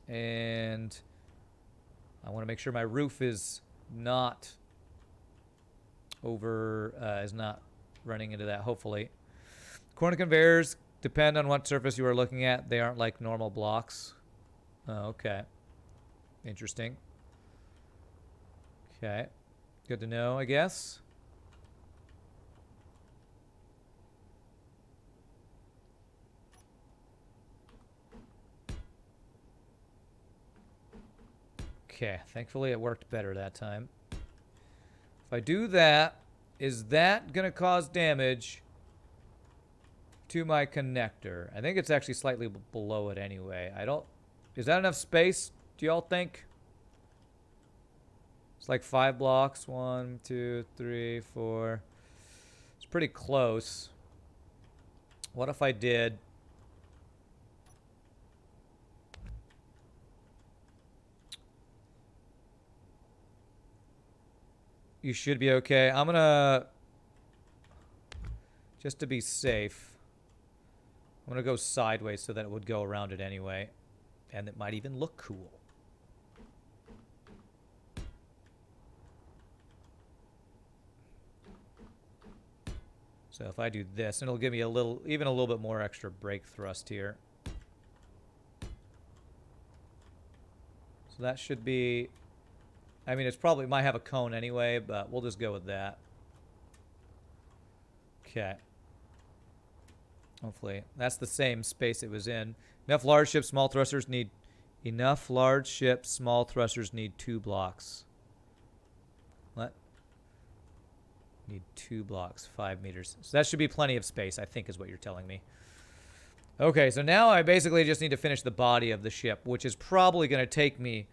And I want to make sure my roof is not is not running into that, hopefully. Corner conveyors depend on what surface you are looking at. They aren't like normal blocks. Oh, okay. Interesting. Okay. Good to know, I guess. Okay, thankfully it worked better that time. If I do that, is that going to cause damage to my connector? I think it's actually slightly below it anyway. Is that enough space, do y'all think? It's like 5 blocks. 1, 2, 3, 4. It's pretty close. What if I did... You should be okay. I'm gonna... just to be safe, I'm gonna go sideways so that it would go around it anyway. And it might even look cool. So if I do this, and it'll give me even a little bit more extra brake thrust here. So that should be... I mean, it's probably might have a cone anyway, but we'll just go with that. Okay. Hopefully. That's the same space it was in. Enough large ships, small thrusters need... Enough large ships, small thrusters need 2 blocks. What? Need 2 blocks, 5 meters. So that should be plenty of space, I think is what you're telling me. Okay, so now I basically just need to finish the body of the ship, which is probably going to take me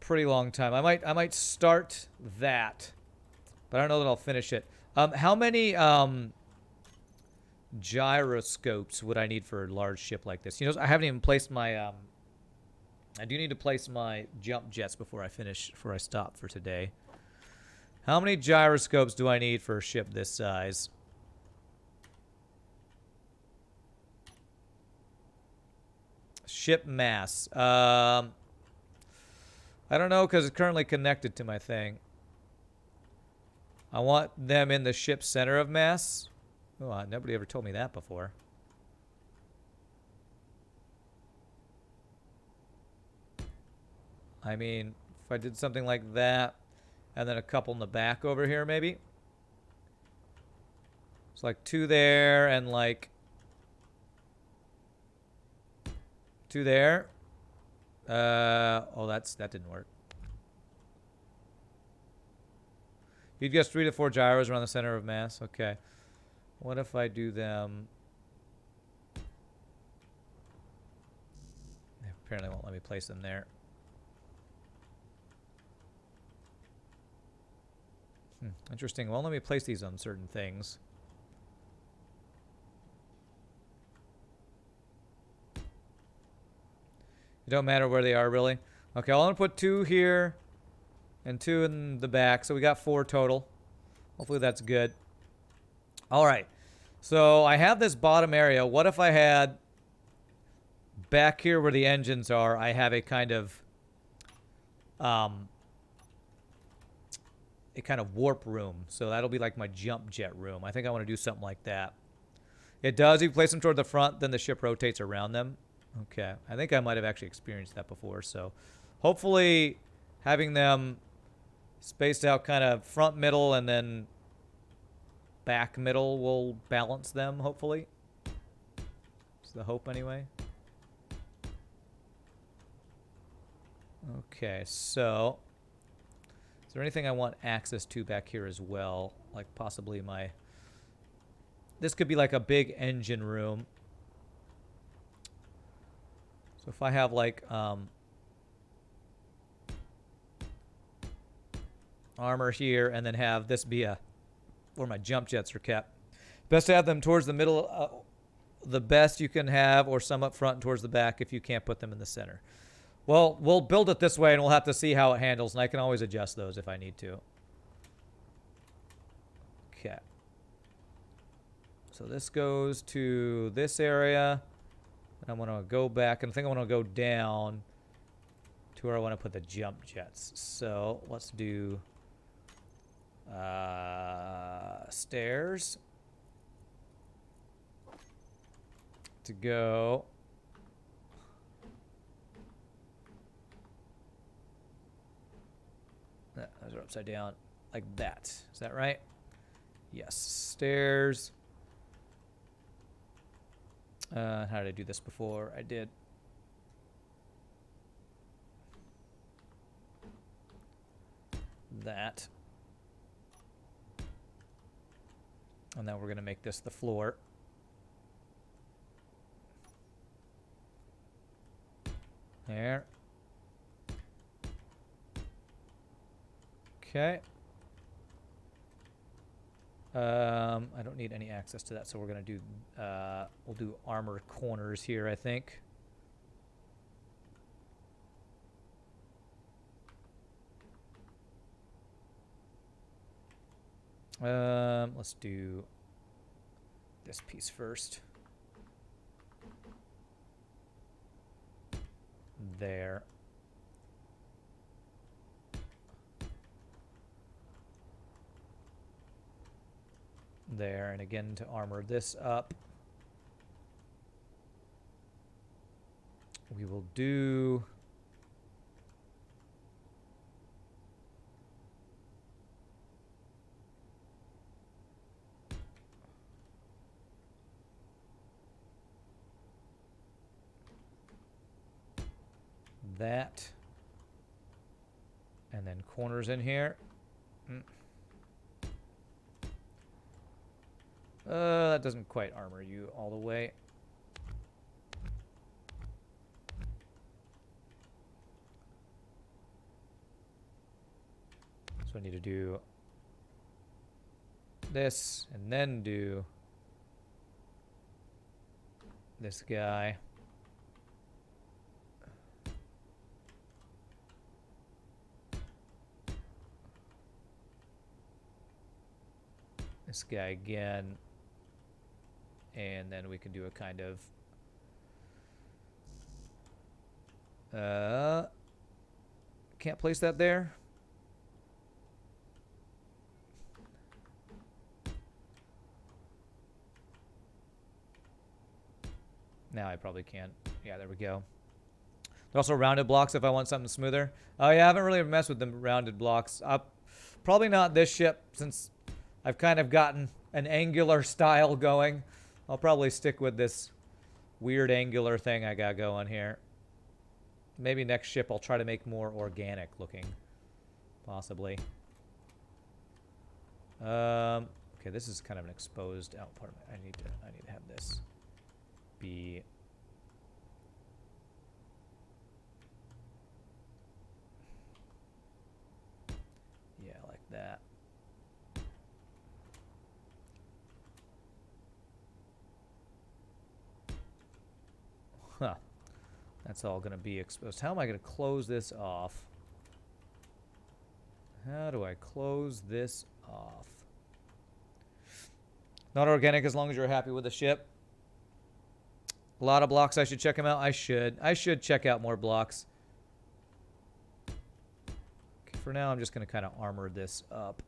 pretty long time. I might start that, but I don't know that I'll finish it. How many gyroscopes would I need for a large ship like this? I haven't even placed my I do need to place my jump jets before I stop for today. How many gyroscopes do I need for a ship this size? Ship mass. I don't know because it's currently connected to my thing. I want them in the ship center of mass. Oh, nobody ever told me that before. I mean, if I did something like that, and then a couple in the back over here, maybe. It's like 2 there, and like 2 there. Oh, that didn't work. You'd guess 3 to 4 gyros around the center of mass. Okay. What if I do them? They apparently won't let me place them there. Interesting. Won't let me place these on certain things. It don't matter where they are, really. Okay, I'm going to put 2 here and 2 in the back. So we got 4 total. Hopefully that's good. All right. So I have this bottom area. What if I had back here where the engines are, I have a kind of warp room. So that'll be like my jump jet room. I think I want to do something like that. It does. If you place them toward the front, then the ship rotates around them. Okay. I think I might have actually experienced that before. So hopefully having them spaced out kind of front, middle, and then back middle will balance them, hopefully. It's the hope anyway. Okay, so is there anything I want access to back here as well? Like possibly my... This could be like a big engine room. So if I have like armor here and then have this be where my jump jets are kept. Best to have them towards the middle, the best you can have, or some up front and towards the back if you can't put them in the center. Well, we'll build it this way and we'll have to see how it handles, and I can always adjust those if I need to. Okay. So this goes to this area. And I'm going to go back, and I think I want to go down to where I want to put the jump jets. So let's do stairs to go. Those are upside down like that. Is that right? Yes. Stairs. How did I do this before? I did. That. And now we're going to make this the floor. There. Okay. I don't need any access to that, so we're going to do, we'll do armor corners here, I think. Let's do this piece first. There. There, and again to armor this up, we will do that, and then corners in here. That doesn't quite armor you all the way. So I need to do this and then do this guy. This guy again. And then we can do a kind of can't place that there. Now I probably can. Yeah, there we go. There's also rounded blocks if I want something smoother. Oh yeah, I haven't really messed with the rounded blocks. Probably not this ship, since I've kind of gotten an angular style going. I'll probably stick with this weird angular thing I got going here. Maybe next ship I'll try to make more organic looking. Possibly. Okay, this is kind of an exposed out part. I need to have this be like that. Huh. That's all going to be exposed. How am I going to close this off? How do I close this off? Not organic as long as you're happy with the ship. A lot of blocks. I should check them out. I should check out more blocks. Okay, for now, I'm just going to kind of armor this up.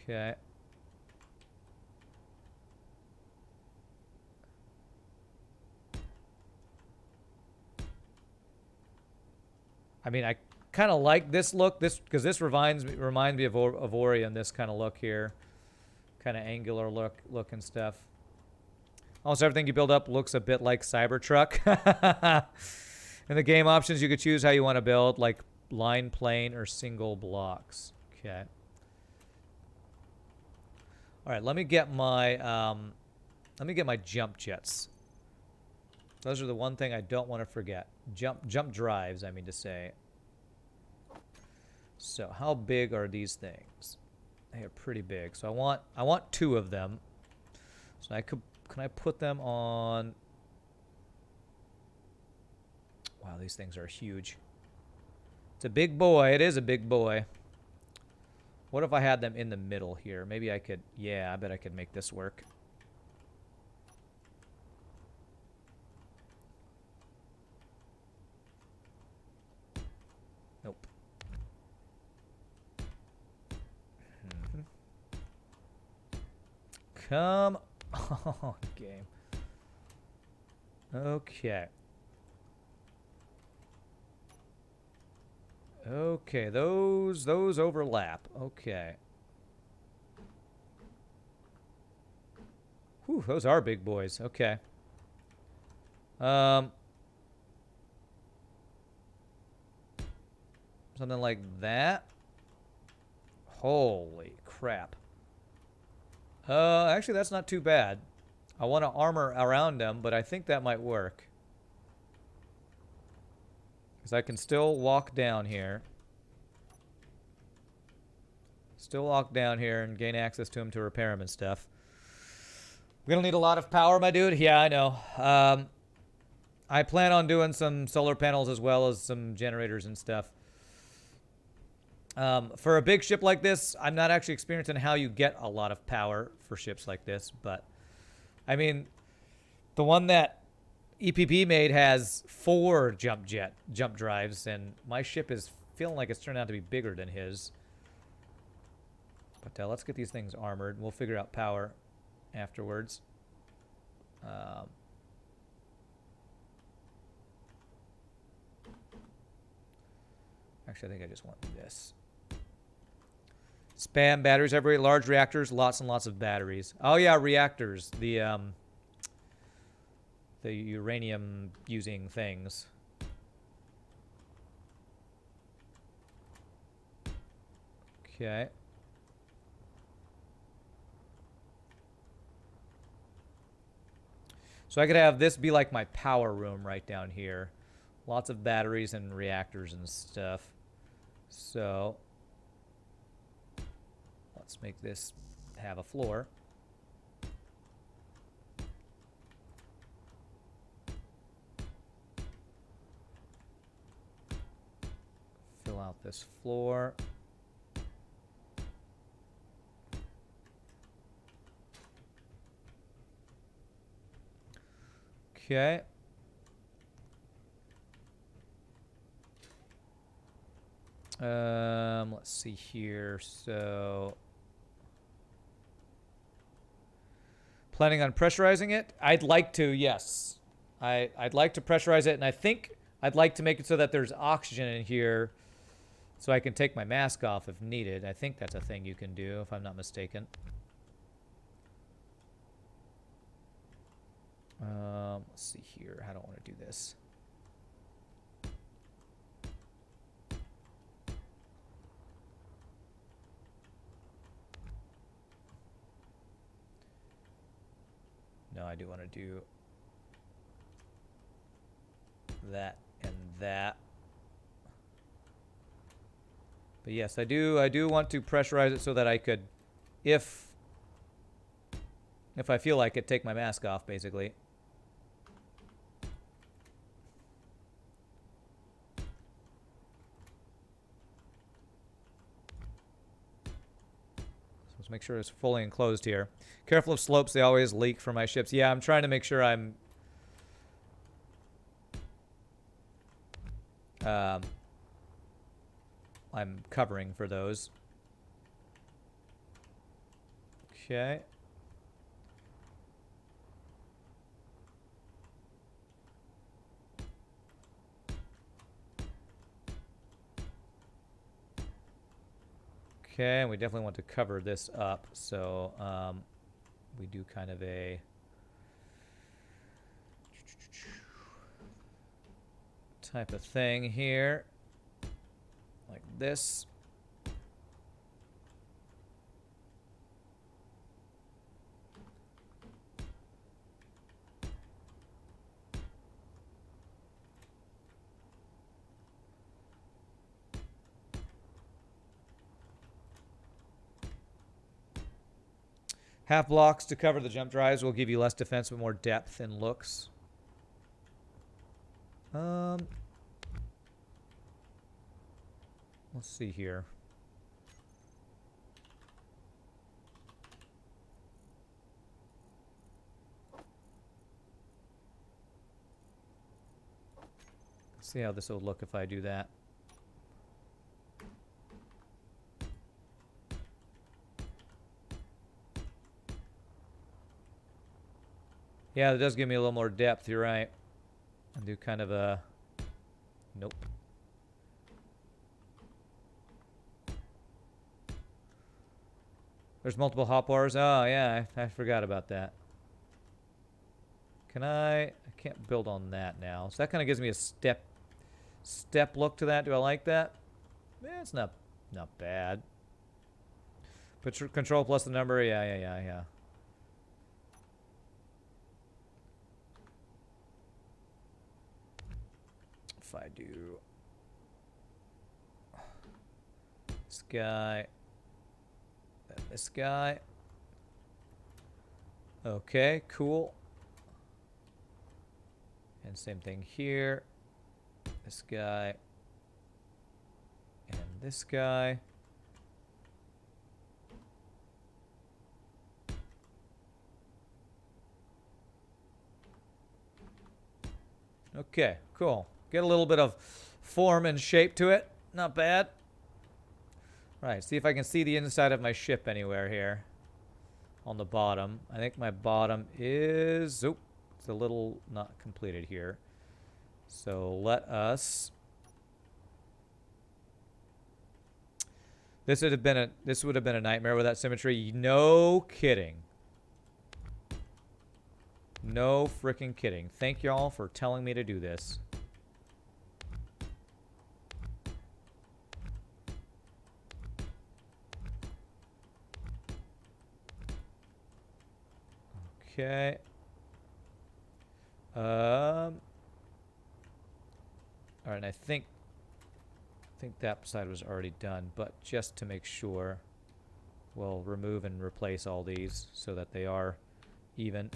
Okay. I mean, I kind of like this look, because this reminds me of Orion, this kind of look here. Kind of angular look and stuff. Almost everything you build up looks a bit like Cybertruck. In the game options, you could choose how you want to build, like line, plane, or single blocks. Okay. All right, let me get my jump jets. Those are the one thing I don't want to forget. Jump drives, I mean to say. So, how big are these things? They are pretty big. So I want 2 of them. So can I put them on? Wow, these things are huge. It's a big boy. It is a big boy. What if I had them in the middle here? Maybe I could, yeah, I bet I could make this work. Nope. Come on, game. Okay. Okay, those overlap. Okay. Whew, those are big boys. Okay. Something like that. Holy crap. Actually, that's not too bad. I want to armor around them, but I think that might work. Because I can still walk down here. Still walk down here and gain access to them to repair them and stuff. We're going to need a lot of power, my dude. Yeah, I know. I plan on doing some solar panels as well as some generators and stuff. For a big ship like this, I'm not actually experiencing how you get a lot of power for ships like this, but I mean, the one that EPP made has 4 jump drives, and my ship is feeling like it's turned out to be bigger than his. But let's get these things armored. We'll figure out power afterwards. Actually, I think I just want this. Spam batteries everywhere. Large reactors, lots and lots of batteries. Oh yeah, reactors. The uranium using things. Okay. So I could have this be like my power room right down here. Lots of batteries and reactors and stuff. So let's make this have a floor. Fill out this floor. Okay. Let's see here. So, planning on pressurizing it? I'd like to, yes. I'd like to pressurize it, and I think I'd like to make it so that there's oxygen in here so I can take my mask off if needed. I think that's a thing you can do, if I'm not mistaken. Let's see here. How do I want to do this? No, I do want to do that and that. But yes, I do want to pressurize it so that I could, if I feel like it, take my mask off, basically. Let's make sure it's fully enclosed here. Careful of slopes. They always leak from my ships. Yeah, I'm trying to make sure I'm... I'm covering for those. Okay. Okay, and we definitely want to cover this up, so we do kind of a type of thing here, like this. Half blocks to cover the jump drives will give you less defense but more depth and looks. Let's see here. Let's see how this will look if I do that. Yeah, it does give me a little more depth, you're right. I'll do kind of a... Nope. There's multiple hot bars. Oh, yeah, I forgot about that. Can I can't build on that now. So that kind of gives me a step look to that. Do I like that? Yeah, it's not bad. But control plus the number. Yeah. If I do this guy, then this guy. Okay, cool. And same thing here. This guy and this guy. Okay, cool. Get a little bit of form and shape to it. Not bad. Right, see if I can see the inside of my ship anywhere here. On the bottom. I think my bottom is... Oop, it's a little not completed here. So let us... This would have been a nightmare without symmetry. No kidding. No freaking kidding. Thank y'all for telling me to do this. Okay. All right, I think that side was already done, but just to make sure, we'll remove and replace all these so that they are even.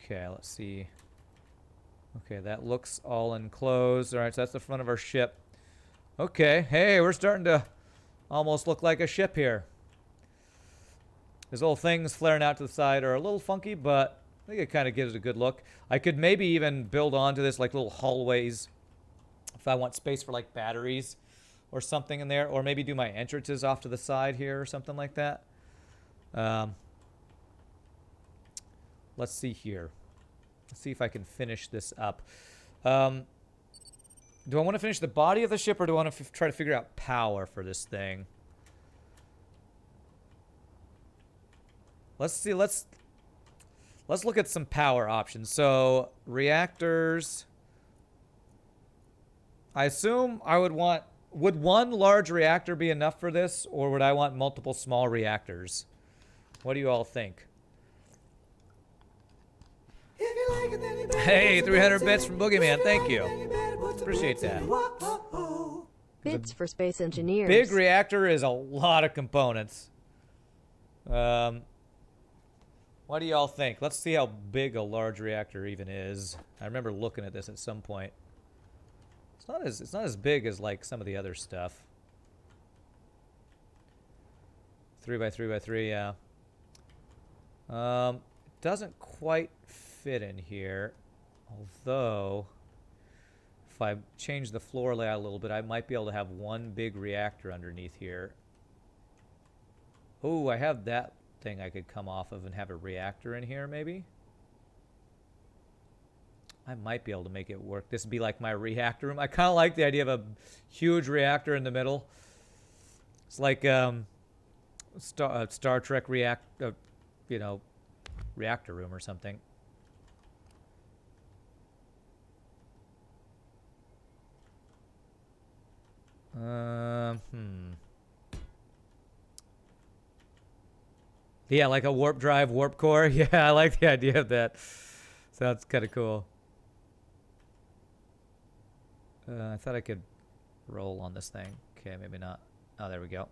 Okay, let's see. Okay, that looks all enclosed. All right, so that's the front of our ship. Okay, hey, we're starting to almost look like a ship here. These little things flaring out to the side are a little funky, but I think it kind of gives it a good look. I could maybe even build onto this like little hallways if I want space for like batteries or something in there, or maybe do my entrances off to the side here or something like that. Let's see here. Let's see if I can finish this up. Do I want to finish the body of the ship, or do I want to try to figure out power for this thing? Let's see. Let's look at some power options. So reactors. I assume I would want. Would one large reactor be enough for this, or would I want multiple small reactors? What do you all think? Hey, 300 bits from Boogeyman. Thank you. Appreciate that. Bits for space engineers. Big reactor is a lot of components. Well, What do y'all think? Let's see how big a large reactor even is. I remember looking at this at some point. It's not as big as like some of the other stuff. 3x3x3, yeah. Doesn't quite fit in here. Although, if I change the floor layout a little bit, I might be able to have one big reactor underneath here. Oh, I have that thing I could come off of and have a reactor in here, maybe? I might be able to make it work. This would be like my reactor room. I kind of like the idea of a huge reactor in the middle. It's like Star Trek reactor room or something. Yeah, like a warp drive, warp core. Yeah, I like the idea of that. Sounds kind of cool. I thought I could roll on this thing. Okay, maybe not. Oh, there we go.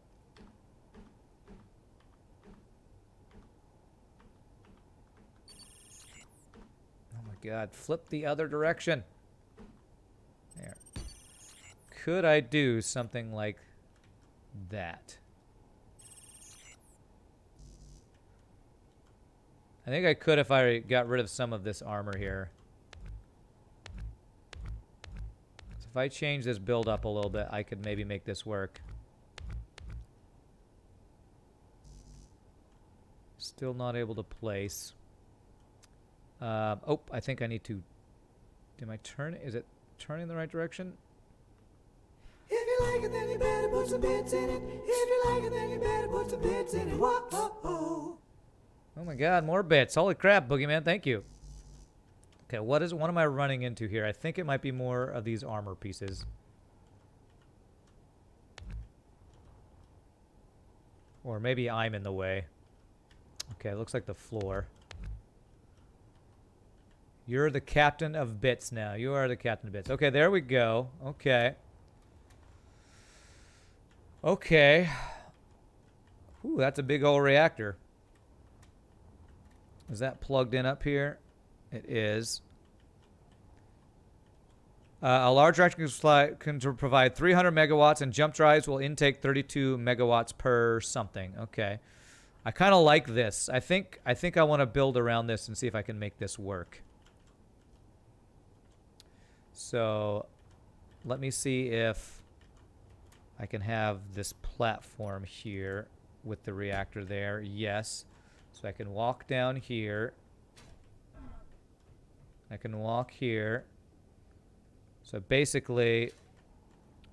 Oh my god, flip the other direction. There. Could I do something like that? I think I could if I got rid of some of this armor here. So if I change this build up a little bit, I could maybe make this work. Still not able to place. Oh, I think I need to... Am I turning? Is it turning in the right direction? If you like it, then you better put some bits in it. If you like it, then you better put some bits in it. Whoa. Oh my god, more bits. Holy crap, Boogeyman, thank you. Okay, what am I running into here? I think it might be more of these armor pieces. Or maybe I'm in the way. Okay, it looks like the floor. You're the captain of bits now. You are the captain of bits. Okay, there we go. Okay. Okay. Ooh, that's a big old reactor. Is that plugged in up here? It is. A large reactor can provide 300 megawatts, and jump drives will intake 32 megawatts per something. Okay. I kind of like this. I think I want to build around this and see if I can make this work. So, let me see if I can have this platform here with the reactor there. Yes. So I can walk down here. I can walk here. So basically, I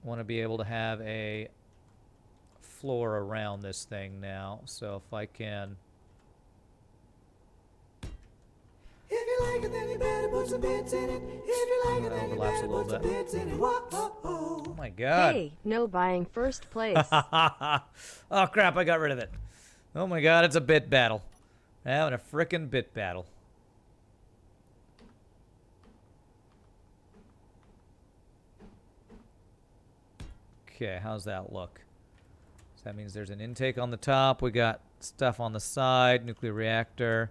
want to be able to have a floor around this thing now. So if I can... If you like it, then you better put some bits in it. If you like it, then you better put some bits in it. Whoa. Oh my god. Hey, no buying first place. Oh crap, I got rid of it. Oh my god, it's a bit battle. Having a frickin' bit battle. Okay, how's that look? So that means there's an intake on the top. We got stuff on the side. Nuclear reactor.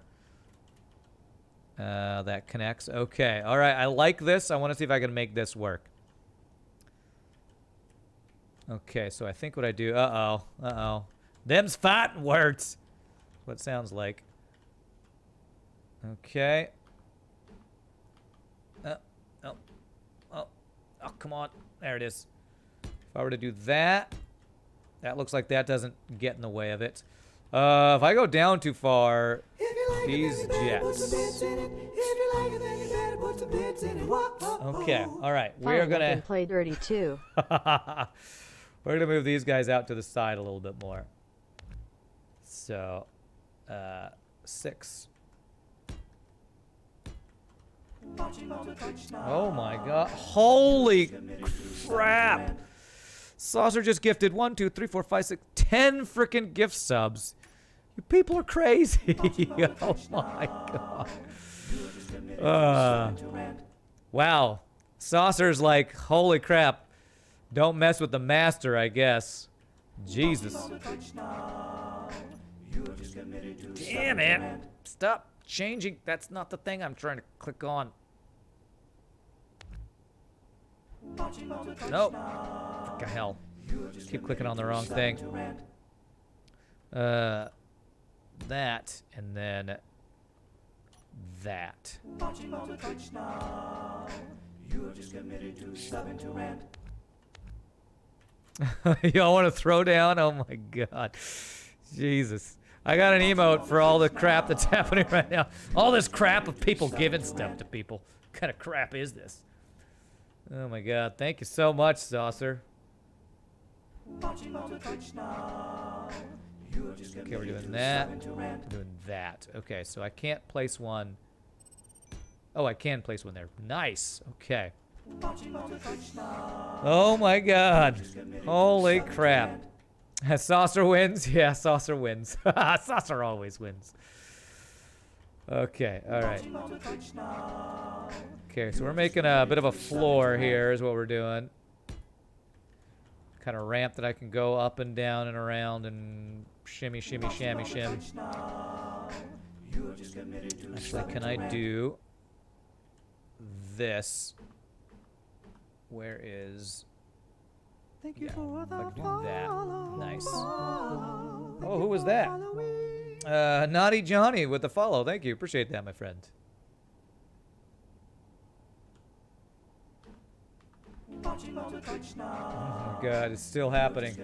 That connects. Okay, alright, I like this. I want to see if I can make this work. Okay, so I think what I do... Uh-oh. Them's fighting words. What it sounds like. Okay. Oh, come on. There it is. If I were to do that, that looks like that doesn't get in the way of it. If I go down too far, these jets. Okay, all right. We're gonna play dirty too. We're gonna move these guys out to the side a little bit more. So, 6. Oh my god. Holy crap. Saucer just gifted 1, 2, 3, 4, 5, 6, 10 freaking gift subs. You people are crazy. Oh my god. Wow. Saucer's like, holy crap. Don't mess with the master, I guess. Jesus. Damn it. Stop changing. That's not the thing I'm trying to click on. Nope. What the hell? Keep clicking on the wrong thing. That, and then that. Y'all want to throw down? Oh my god. Jesus. I got an emote for all the crap that's happening right now. All this crap of people giving stuff to people. What kind of crap is this? Oh my god. Thank you so much, Saucer. Okay, we're doing that. We're doing that. Okay, so I can't place one. Oh, I can place one there. Nice. Okay. Oh my god. Holy crap. Saucer wins? Yeah, Saucer wins. Saucer always wins. Okay, alright. Okay, so we're making a bit of a floor here is what we're doing. Kind of ramp that I can go up and down and around and shimmy, shimmy, shammy, shim. Actually, can I do this? Where is... Thank you Yeah, for the I can do that. Nice. follow. Oh, who was that? Naughty Johnny with the follow. Thank you. Appreciate that, my friend. Oh my god, it's still happening.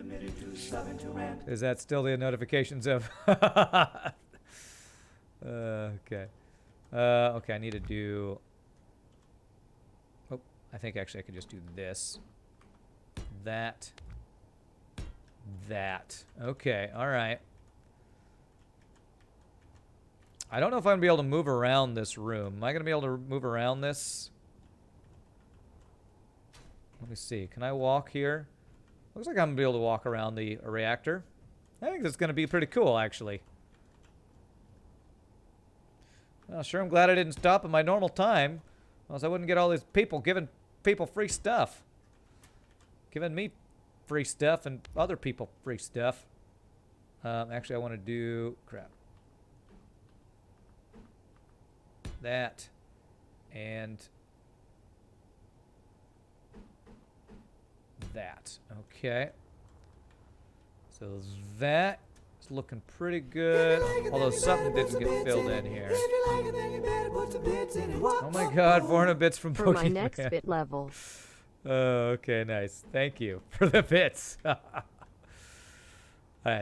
Is that still the notifications of... okay. Okay, I need to do... Oh, I think actually I could just do this. That. That. Okay, alright. I don't know if I'm going to be able to move around this room. Am I going to be able to move around this? Let me see. Can I walk here? Looks like I'm going to be able to walk around the reactor. I think that's going to be pretty cool, actually. Well, sure, I'm glad I didn't stop at my normal time. Else I wouldn't get all these people giving people free stuff. Giving me free stuff and other people free stuff. Actually, I want to do... Crap. That. And... that. Okay. So that is looking pretty good. Although something didn't get filled in here. Oh my god, 400 bits from For my Pokemon. next bit level. Oh, okay, nice. Thank you for the bits. Alright,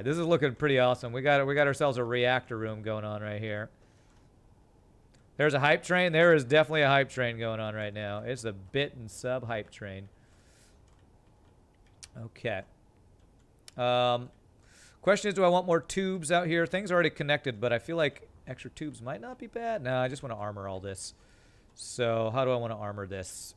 this is looking pretty awesome. We got ourselves a reactor room going on right here. There's a hype train. There is definitely a hype train going on right now. It's a bit and sub hype train. Okay. Question is, do I want more tubes out here? Things are already connected, but I feel like extra tubes might not be bad. No, I just want to armor all this. So how do I want to armor this?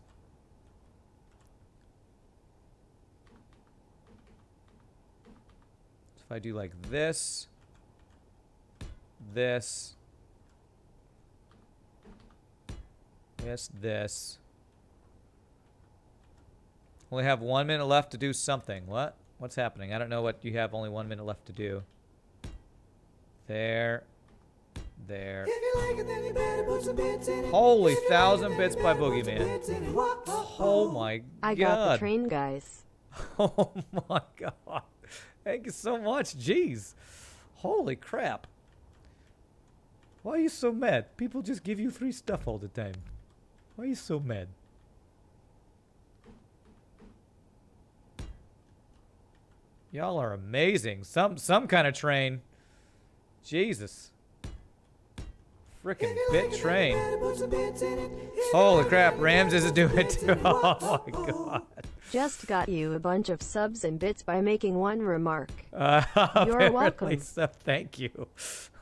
So if I do like this, this, this. Only have 1 minute left to do something. What? What's happening? I don't know what you have only 1 minute left to do. There. There. Holy 1,000 bits by Boogeyman. Oh my god. I got the train, guys. Oh my god. Thank you so much. Jeez. Holy crap. Why are you so mad? People just give you free stuff all the time. Why are you so mad? Y'all are amazing. Some kind of train. Jesus. Frickin' bit train. Holy crap, Rams is doing it too. Oh my god. Just got you a bunch of subs and bits by making one remark. You're welcome. So thank you.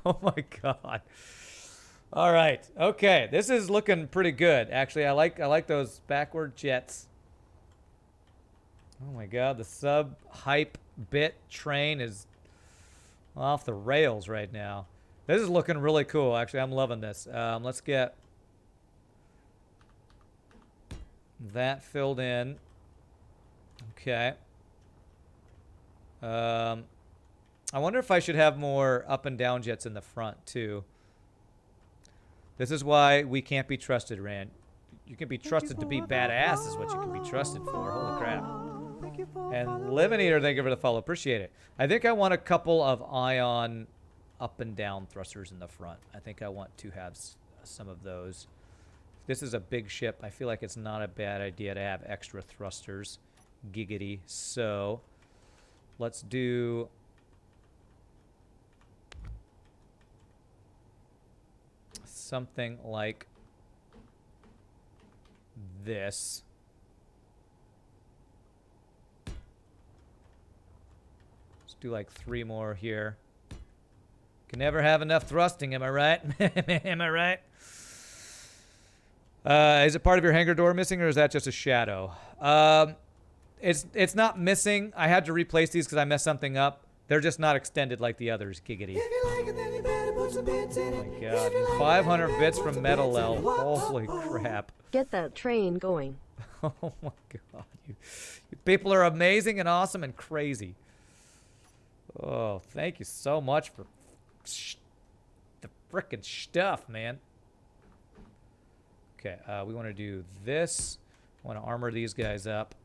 Oh my god. All right. Okay, this is looking pretty good. Actually, I like those backward jets. Oh my god, the sub hype bit train is off the rails right now. This is looking really cool. Actually, I'm loving this. Let's get that filled in. Okay. I wonder if I should have more up and down jets in the front too. This is why we can't be trusted, Rand. You can be trusted to be badass is what you can be trusted for. Holy crap. And Live and Eater, thank you for the follow. Appreciate it. I think I want a couple of ion up and down thrusters in the front. I think I want to have some of those. This is a big ship. I feel like it's not a bad idea to have extra thrusters. Giggity. So let's do something like this. Let's do like 3 more here. Can never have enough thrusting, am I right? Am I right? Is it part of your hangar door missing, or is that just a shadow? It's not missing. I had to replace these because I messed something up. They're just not extended like the others. Giggity. Oh my god. 500 bits from Metal Elf. Holy crap. Get that train going. Oh my god. You people are amazing and awesome and crazy. Oh, thank you so much for the frickin' stuff, man. Okay, we want to do this. I want to armor these guys up.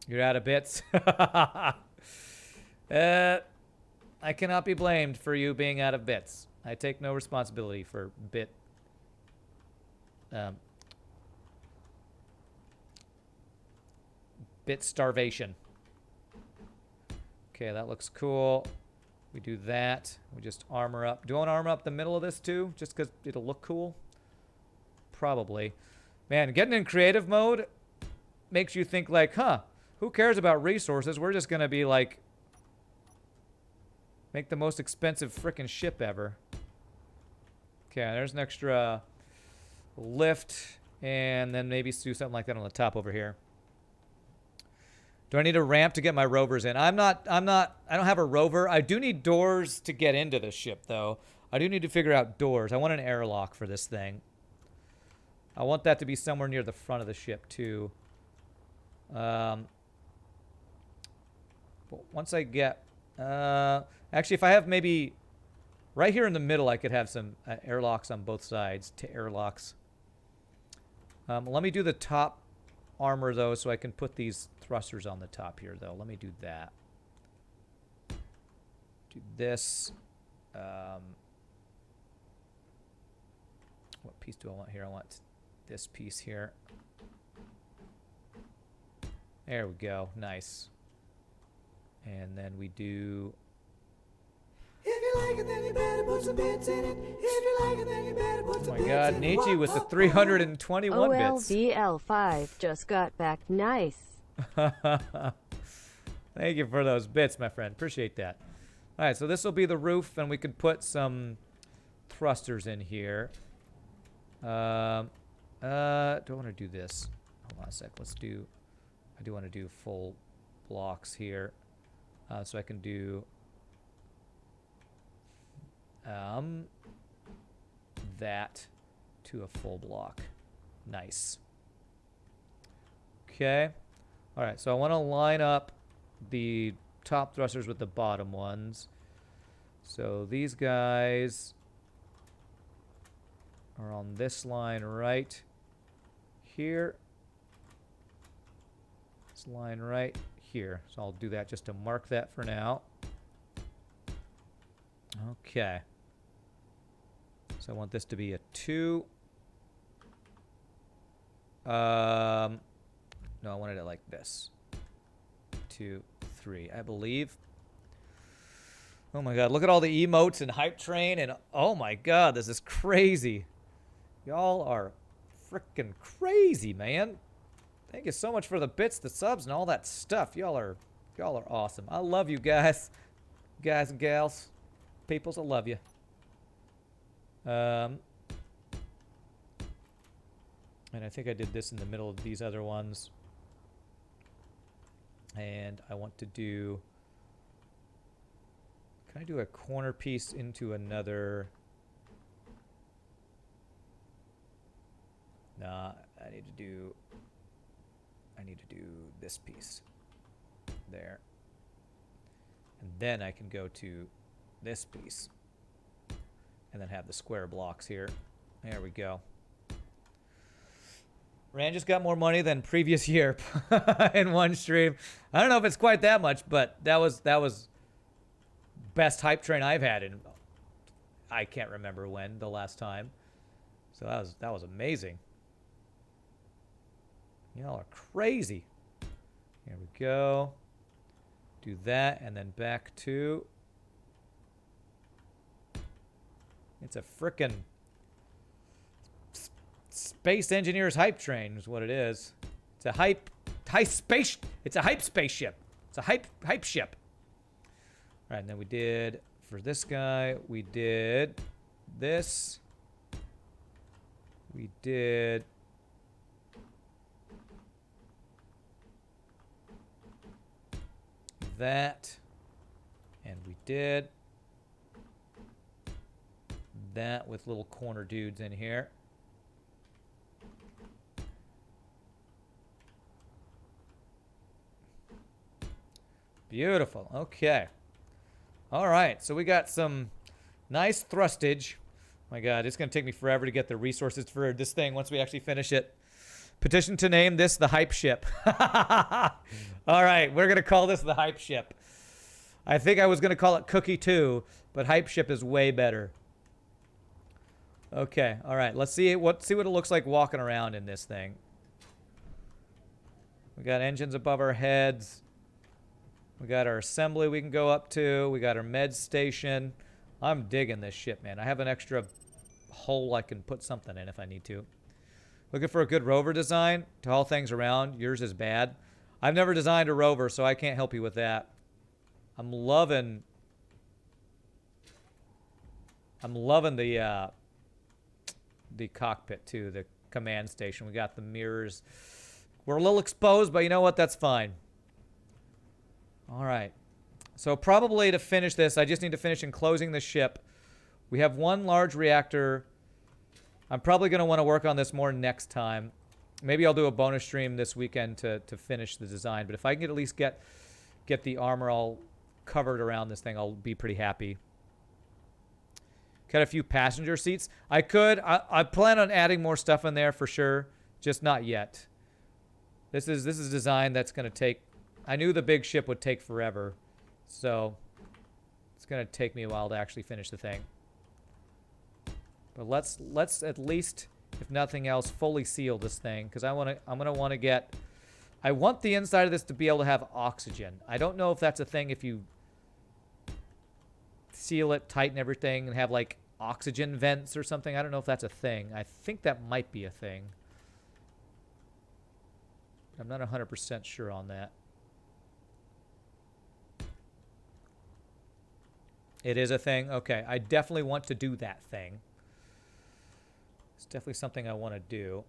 You're out of bits. I cannot be blamed for you being out of bits. I take no responsibility for bit starvation. Okay, that looks cool. We do that. We just armor up. Do I want to armor up the middle of this too? Just because it'll look cool? Probably. Man, getting in creative mode makes you think like, huh, who cares about resources? We're just going to be like, make the most expensive frickin' ship ever. Okay, there's an extra lift, and then maybe do something like that on the top over here. Do I need a ramp to get my rovers in? I don't have a rover. I do need doors to get into this ship, though. I do need to figure out doors. I want an airlock for this thing. I want that to be somewhere near the front of the ship, too. But once I get... actually, if I have maybe... Right here in the middle, I could have some airlocks on both sides. Airlocks. Let me do the top armor, though, so I can put these thrusters on the top here, though. Let me do that. Do this. What piece do I want here? I want this piece here. There we go. Nice. And then we do... If you like it, then you better put some bits in it. If you like it, then you better put some bits in it. Oh my god, Nietzsche with the 321 bits. OLVL5 just got back. Nice. Thank you for those bits, my friend. Appreciate that. All right, so this will be the roof, and we could put some thrusters in here. Don't want to do this. Hold on a sec. Let's do... I do want to do full blocks here. So I can do... that to a full block. Nice. Okay. All right, so I want to line up the top thrusters with the bottom ones. So these guys are on this line right here. This line right here. So I'll do that just to mark that for now. Okay. So I want this to be a 2. No, I wanted it like this. 2, 3, I believe. Oh my god, look at all the emotes and hype train, and oh my god, this is crazy. Y'all are freaking crazy, man. Thank you so much for the bits, the subs, and all that stuff. Y'all are awesome. I love you guys. Guys and gals. Peoples, I love you. And I think I did this in the middle of these other ones. And I want to do... Can I do a corner piece into another... Nah, I need to do this piece. There. And then I can go to this piece. and then have the square blocks here. There we go. Rand just got more money than previous year in one stream. I don't know if it's quite that much, but that was best hype train I've had in, I can't remember when the last time. So that was amazing. Y'all are crazy. Here we go. Do that and then back to. It's a frickin' space engineer's hype train is what it is. It's a hype space. It's a hype spaceship. It's a hype ship. All right, and then we did for this guy. We did this. We did that, and we did that with little corner dudes in here. Beautiful. Okay. All right. So we got some nice thrustage. My God, it's going to take me forever to get the resources for this thing once we actually finish it. Petition to name this the hype ship. All right. We're going to call this the hype ship. I think I was going to call it Cookie 2, but hype ship is way better. Okay. All right. Let's see what it looks like walking around in this thing. We got engines above our heads. We got our assembly we can go up to. We got our med station. I'm digging this ship, man. I have an extra hole I can put something in if I need to. Looking for a good rover design to haul things around. Yours is bad. I've never designed a rover, so I can't help you with that. I'm loving the cockpit too, the command station. We got the mirrors. We're a little exposed, but you know what? That's fine. All right. So probably to finish this, I just need to finish enclosing the ship. We have one large reactor. I'm probably going to want to work on this more next time. Maybe I'll do a bonus stream this weekend to finish the design. But if I can at least get the armor all covered around this thing, I'll be pretty happy. Got a few passenger seats. I plan on adding more stuff in there for sure. Just not yet. This is design that's going to take. I knew the big ship would take forever, so it's going to take me a while to actually finish the thing. But let's at least, if nothing else, fully seal this thing, because I'm gonna want to get. I want the inside of this to be able to have oxygen. I don't know if that's a thing if you seal it, tighten everything, and have like oxygen vents or something. I don't know if that's a thing. I think that might be a thing. I'm not 100% sure on that. It is a thing? Okay. I definitely want to do that thing. It's definitely something I want to do.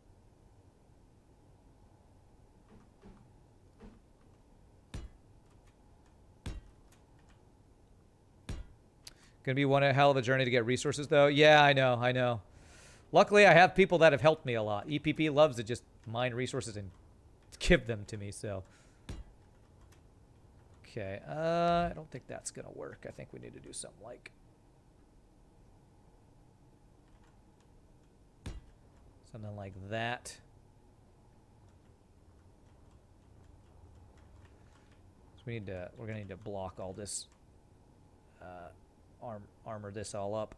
Gonna be one hell of a journey to get resources, though. Yeah, I know. Luckily, I have people that have helped me a lot. EPP loves to just mine resources and give them to me, so... Okay, I don't think that's going to work. I think we need to do something like... something like that. So we're going to need to block all this, armor this all up.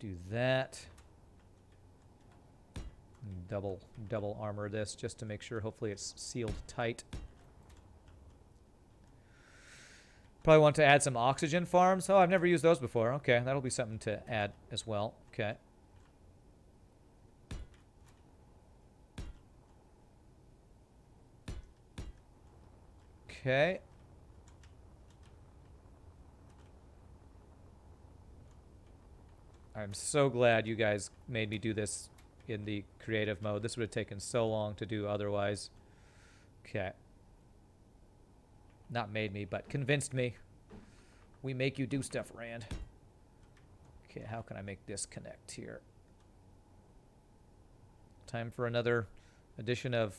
Do that. Double armor this just to make sure hopefully it's sealed tight. Probably want to add some oxygen farms. Oh, I've never used those before. Okay, that'll be something to add as well. Okay. Okay. I'm so glad you guys made me do this in the creative mode. This would have taken so long to do otherwise. Okay. Not made me, but convinced me. We make you do stuff, Rand. Okay, how can I make this connect here? Time for another edition of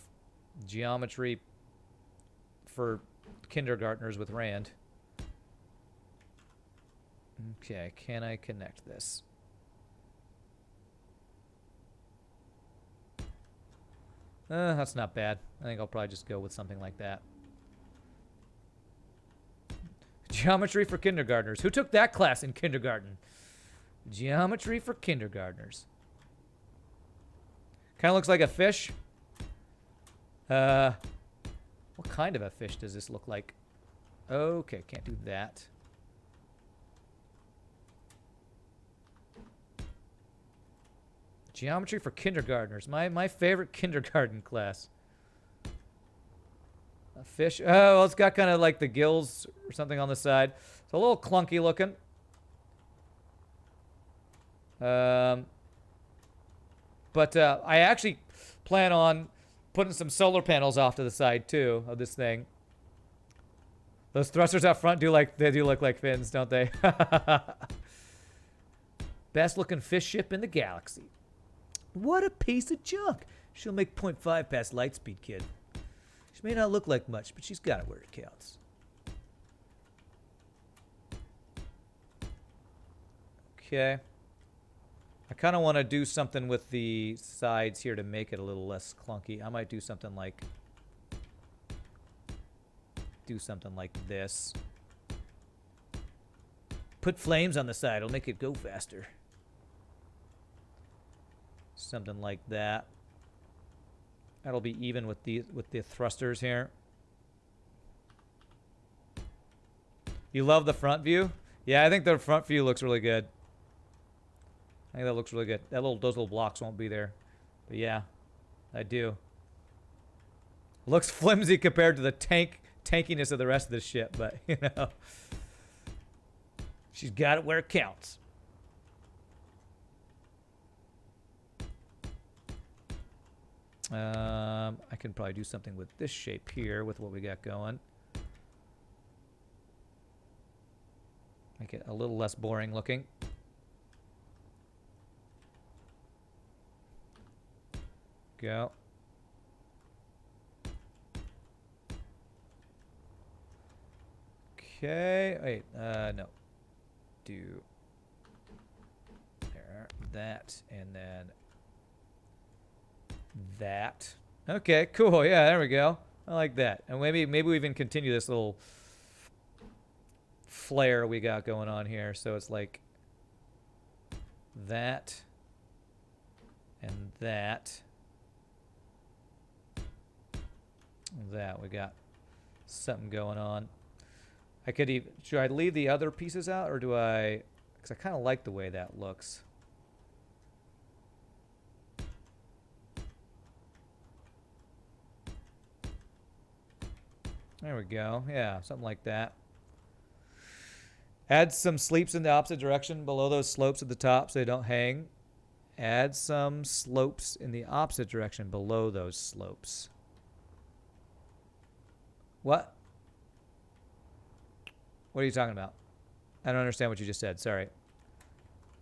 geometry for kindergartners with Rand. Okay, can I connect this? That's not bad. I think I'll probably just go with something like that. Geometry for kindergartners. Who took that class in kindergarten? Geometry for kindergartners. Kind of looks like a fish. What kind of a fish does this look like? Okay, can't do that. Geometry for kindergartners. My favorite kindergarten class. A fish. Oh, well, it's got kind of like the gills or something on the side. It's a little clunky looking. But I actually plan on putting some solar panels off to the side too of this thing. Those thrusters out front do look like fins, don't they? Best looking fish ship in the galaxy. What a piece of junk. She'll make 0.5 past light speed, kid. She may not look like much, but she's got it where it counts. Okay. I kind of want to do something with the sides here to make it a little less clunky. I might do something like this. Put flames on the side. It'll make it go faster. Something like that. That'll be even with the thrusters here. You love the front view? Yeah, I think the front view looks really good. I think that looks really good. Those little blocks won't be there. But yeah, I do. Looks flimsy compared to the tankiness of the rest of the ship, but you know. She's got it where it counts. I can probably do something with this shape here with what we got going. Make it a little less boring looking. Go. Okay. Wait. No. Do there, that, and then that. Okay, cool. Yeah, there we go. I like that. And maybe we even continue this little flare we got going on here. So it's like that and that. That. We got something going on. I could even, should I leave the other pieces out or do I, because I kind of like the way that looks. There we go. Yeah, something like that. Add some sleeps in the opposite direction below those slopes at the top so they don't hang. Add some slopes in the opposite direction below those slopes. What? What are you talking about? I don't understand what you just said. Sorry.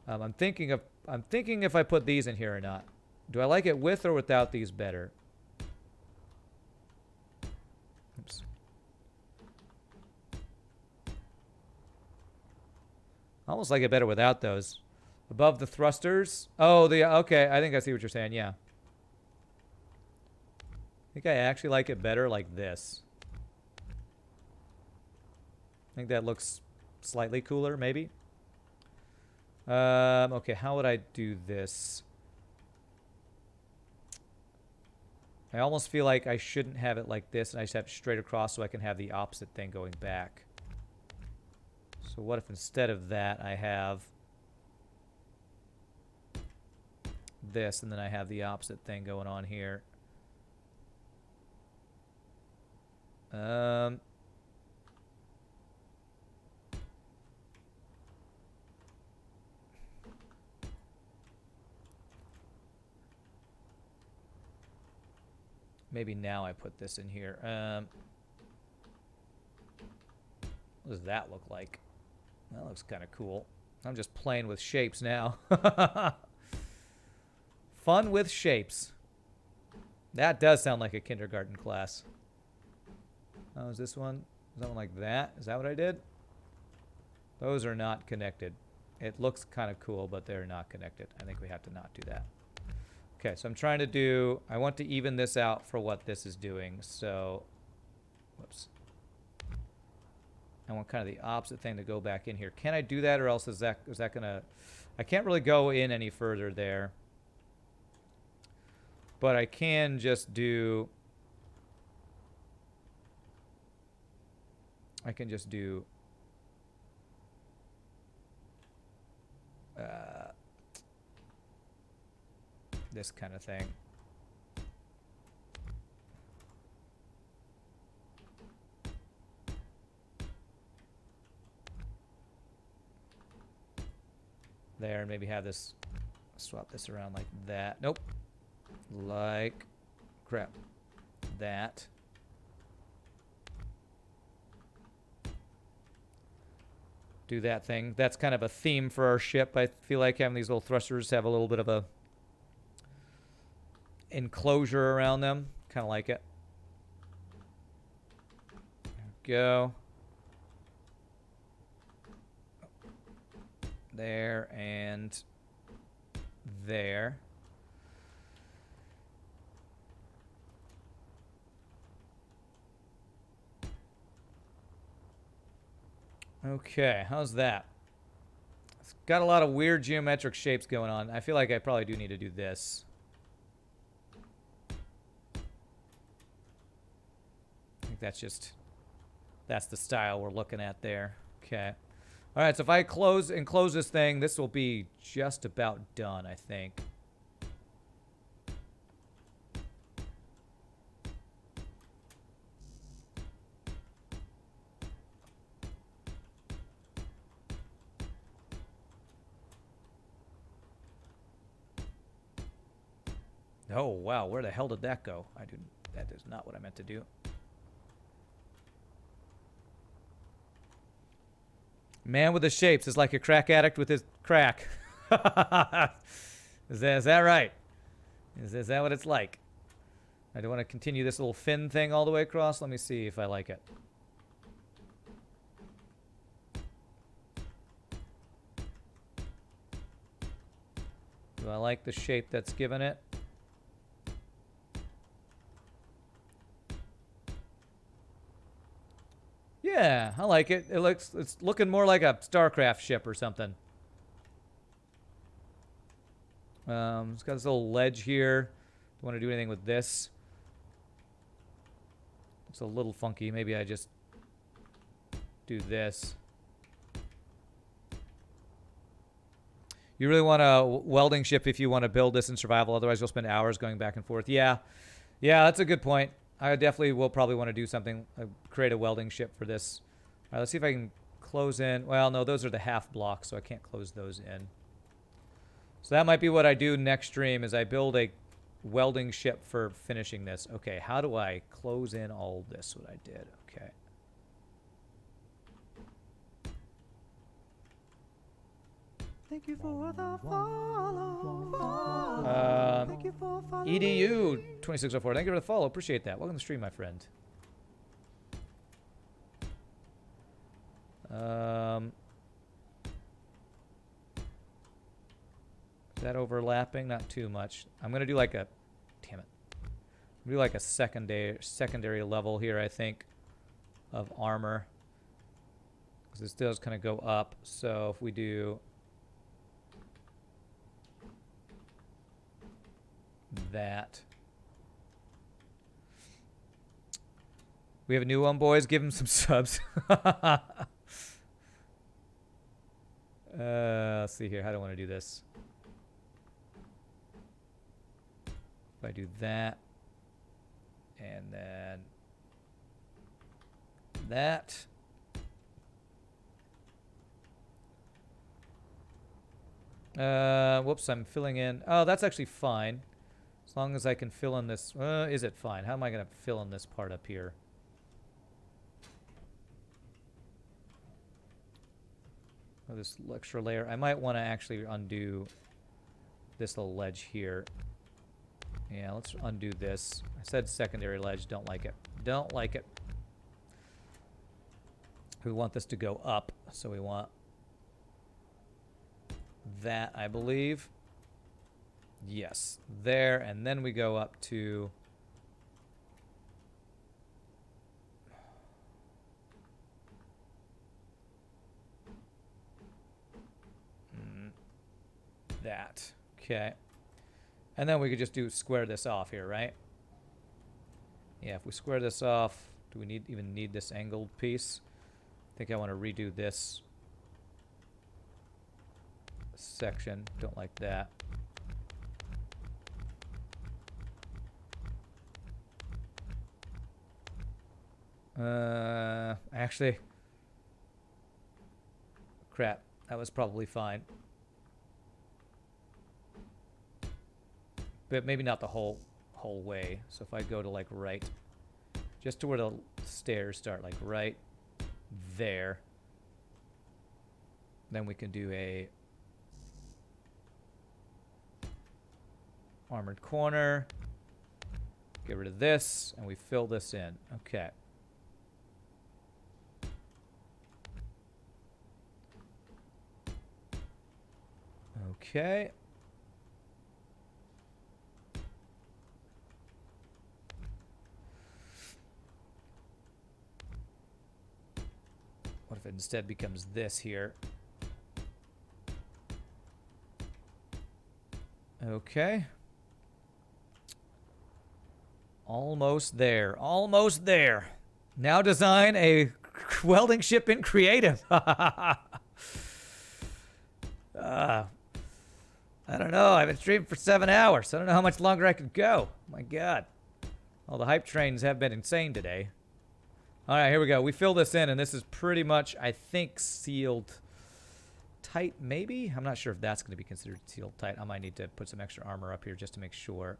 I'm thinking if I put these in here or not. Do I like it with or without these better? Oops. I almost like it better without those. Above the thrusters. Oh, okay. I think I see what you're saying. Yeah. I think I actually like it better like this. I think that looks slightly cooler, maybe. Okay, how would I do this? I almost feel like I shouldn't have it like this, and I just have it straight across so I can have the opposite thing going back. So what if instead of that I have this, and then I have the opposite thing going on here? Maybe now I put this in here. What does that look like? That looks kind of cool. I'm just playing with shapes now. Fun with shapes. That does sound like a kindergarten class. Oh, is this one? Something like that. Is that what I did? Those are not connected. It looks kind of cool, but they're not connected. I think we have to not do that. Okay, so I'm trying to do... I want to even this out for what this is doing, so... Whoops. I want kind of the opposite thing to go back in here. Can I do that, or else is that going to... I can't really go in any further there. But I can just do... I can just do... this kind of thing. There, and maybe have this, swap this around like that. Nope. Like, crap. That. Do that thing. That's kind of a theme for our ship. I feel like having these little thrusters have a little bit of a enclosure around them. Kind of like it. There we go. There and there. Okay, how's that? It's got a lot of weird geometric shapes going on. I feel like I probably do need to do this. I think that's the style we're looking at there. Okay. All right, so if I close this thing, this will be just about done, I think. Oh, wow, where the hell did that go? That is not what I meant to do. Man with the shapes is like a crack addict with his crack. Is that right? Is that what it's like? I do want to continue this little fin thing all the way across. Let me see if I like it. Do I like the shape that's given it? Yeah, I like it. It's looking more like a StarCraft ship or something. It's got this little ledge here. Don't want to do anything with this. It's a little funky. Maybe I just do this. You really want a welding ship if you want to build this in survival. Otherwise, you'll spend hours going back and forth. Yeah, that's a good point. I definitely will probably want to do something, create a welding ship for this. All right, let's see if I can close in. Well, no, those are the half blocks, so I can't close those in. So that might be what I do next stream, is I build a welding ship for finishing this. Okay, how do I close in all this, what I did? Okay. Thank you for the follow. Thank you for following. EDU2604. Thank you for the follow. Appreciate that. Welcome to the stream, my friend. Is that overlapping? Not too much. I'm gonna do like a, damn it. I'm gonna do like a secondary level here, I think, of armor, because this does kind of go up. So if we do that. We have a new one, boys. Give him some subs. Let's see here. How do I want to do this? If I do that, and then that. Whoops, I'm filling in. Oh, that's actually fine. As long as I can fill in this. Is it fine? How am I going to fill in this part up here? Oh, this extra layer. I might want to actually undo this little ledge here. Yeah, let's undo this. I said secondary ledge. Don't like it. Don't like it. We want this to go up, so we want that, I believe. Yes, there, and then we go up to that. Okay. And then we could just square this off here, right? Yeah, if we square this off, do we even need this angled piece? I think I want to redo this section. Don't like that. Actually, crap. That was probably fine. But maybe not the whole way. So if I go to like right, just to where the stairs start, like right there, then we can do a armored corner. Get rid of this, and we fill this in. Okay. Okay. What if it instead becomes this here? Okay. Almost there. Almost there. Now design a welding ship in creative. I don't know. I've been streaming for 7 hours. I don't know how much longer I could go. My God. All the hype trains have been insane today. All right, here we go. We fill this in, and this is pretty much, I think, sealed tight, maybe? I'm not sure if that's going to be considered sealed tight. I might need to put some extra armor up here just to make sure.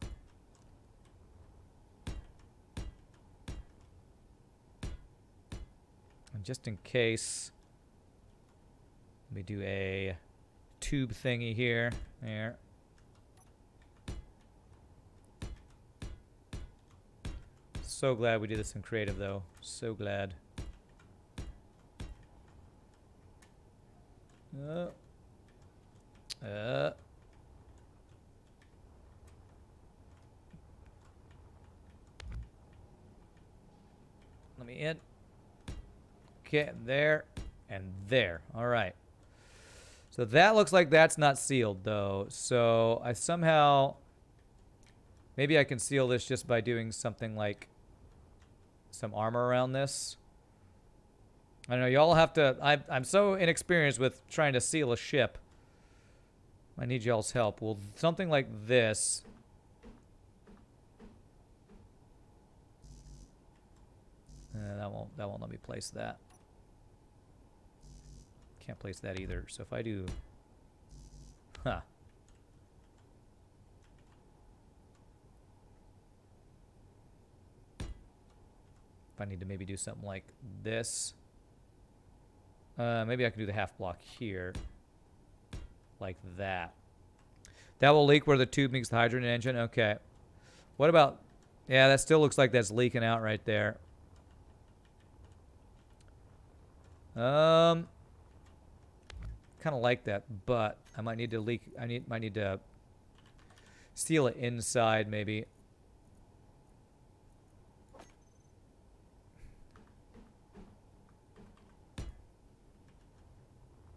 And just in case, let me do a tube thingy here. There. So glad we did this in creative, though. So glad. Let me in. Okay, there and there. All right. So that looks like that's not sealed, though. So I somehow... Maybe I can seal this just by doing something like some armor around this. I don't know. Y'all have to... I'm so inexperienced with trying to seal a ship. I need y'all's help. Well, something like this... that won't let me place that. Can't place that either. So if I do... Huh. If I need to maybe do something like this. Maybe I can do the half block here. Like that. That will leak where the tube meets the hydrogen engine? Okay. What about... Yeah, that still looks like that's leaking out right there. Kind of like that, but I might need to leak. Might need to seal it inside, maybe.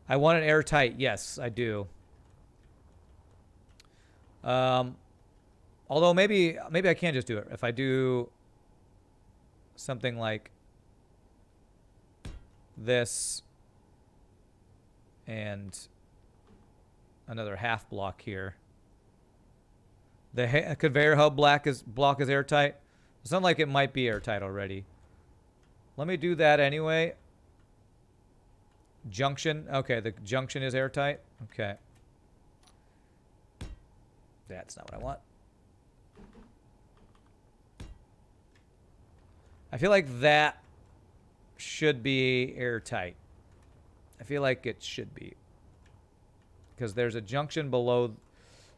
I want it airtight. Yes, I do. Although maybe I can just do it if I do something like this and another half block here. The conveyor hub block is airtight. It sounds like it might be airtight already. Let me do that anyway. Junction. Okay, the junction is airtight. Okay. That's not what I want. I feel like that should be airtight. I feel like it should be. Because there's a junction below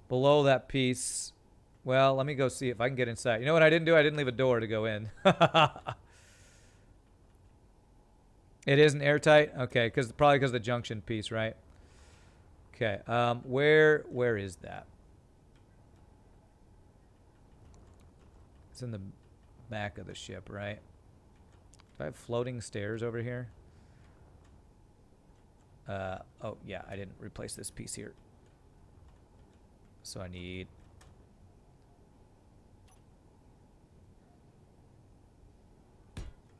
that piece. Well, let me go see if I can get inside. You know what I didn't do? I didn't leave a door to go in. It isn't airtight? Okay, probably because of the junction piece, right? Okay, where is that? It's in the back of the ship, right? Do I have floating stairs over here? Oh, yeah, I didn't replace this piece here. So I need...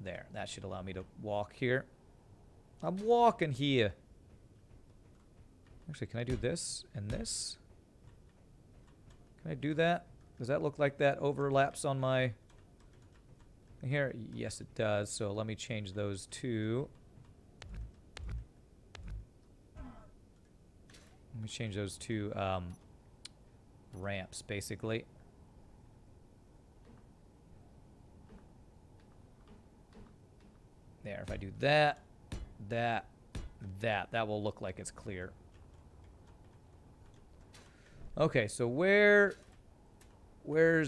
There, that should allow me to walk here. I'm walking here. Actually, can I do this and this? Can I do that? Does that look like that overlaps on my... Here? Yes, it does. So let me change those two. Let me change those two ramps, basically. There, if I do that, that will look like it's clear. Okay, so where's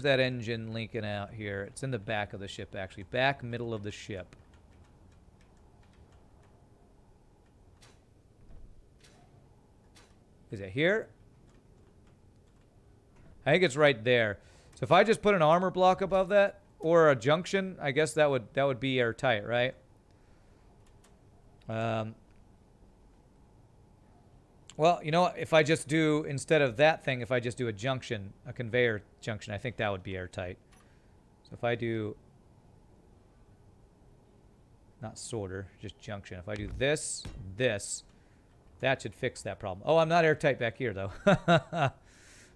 that engine linking out here? It's in the back of the ship, actually. Back middle of the ship. Is it here? I think it's right there. So if I just put an armor block above that, or a junction, I guess that would be airtight, right? Well, you know what? If I just do, instead of that thing, if I just do a junction, a conveyor junction, I think that would be airtight. So if I do, not sorter, just junction. If I do this, that should fix that problem. Oh, I'm not airtight back here, though.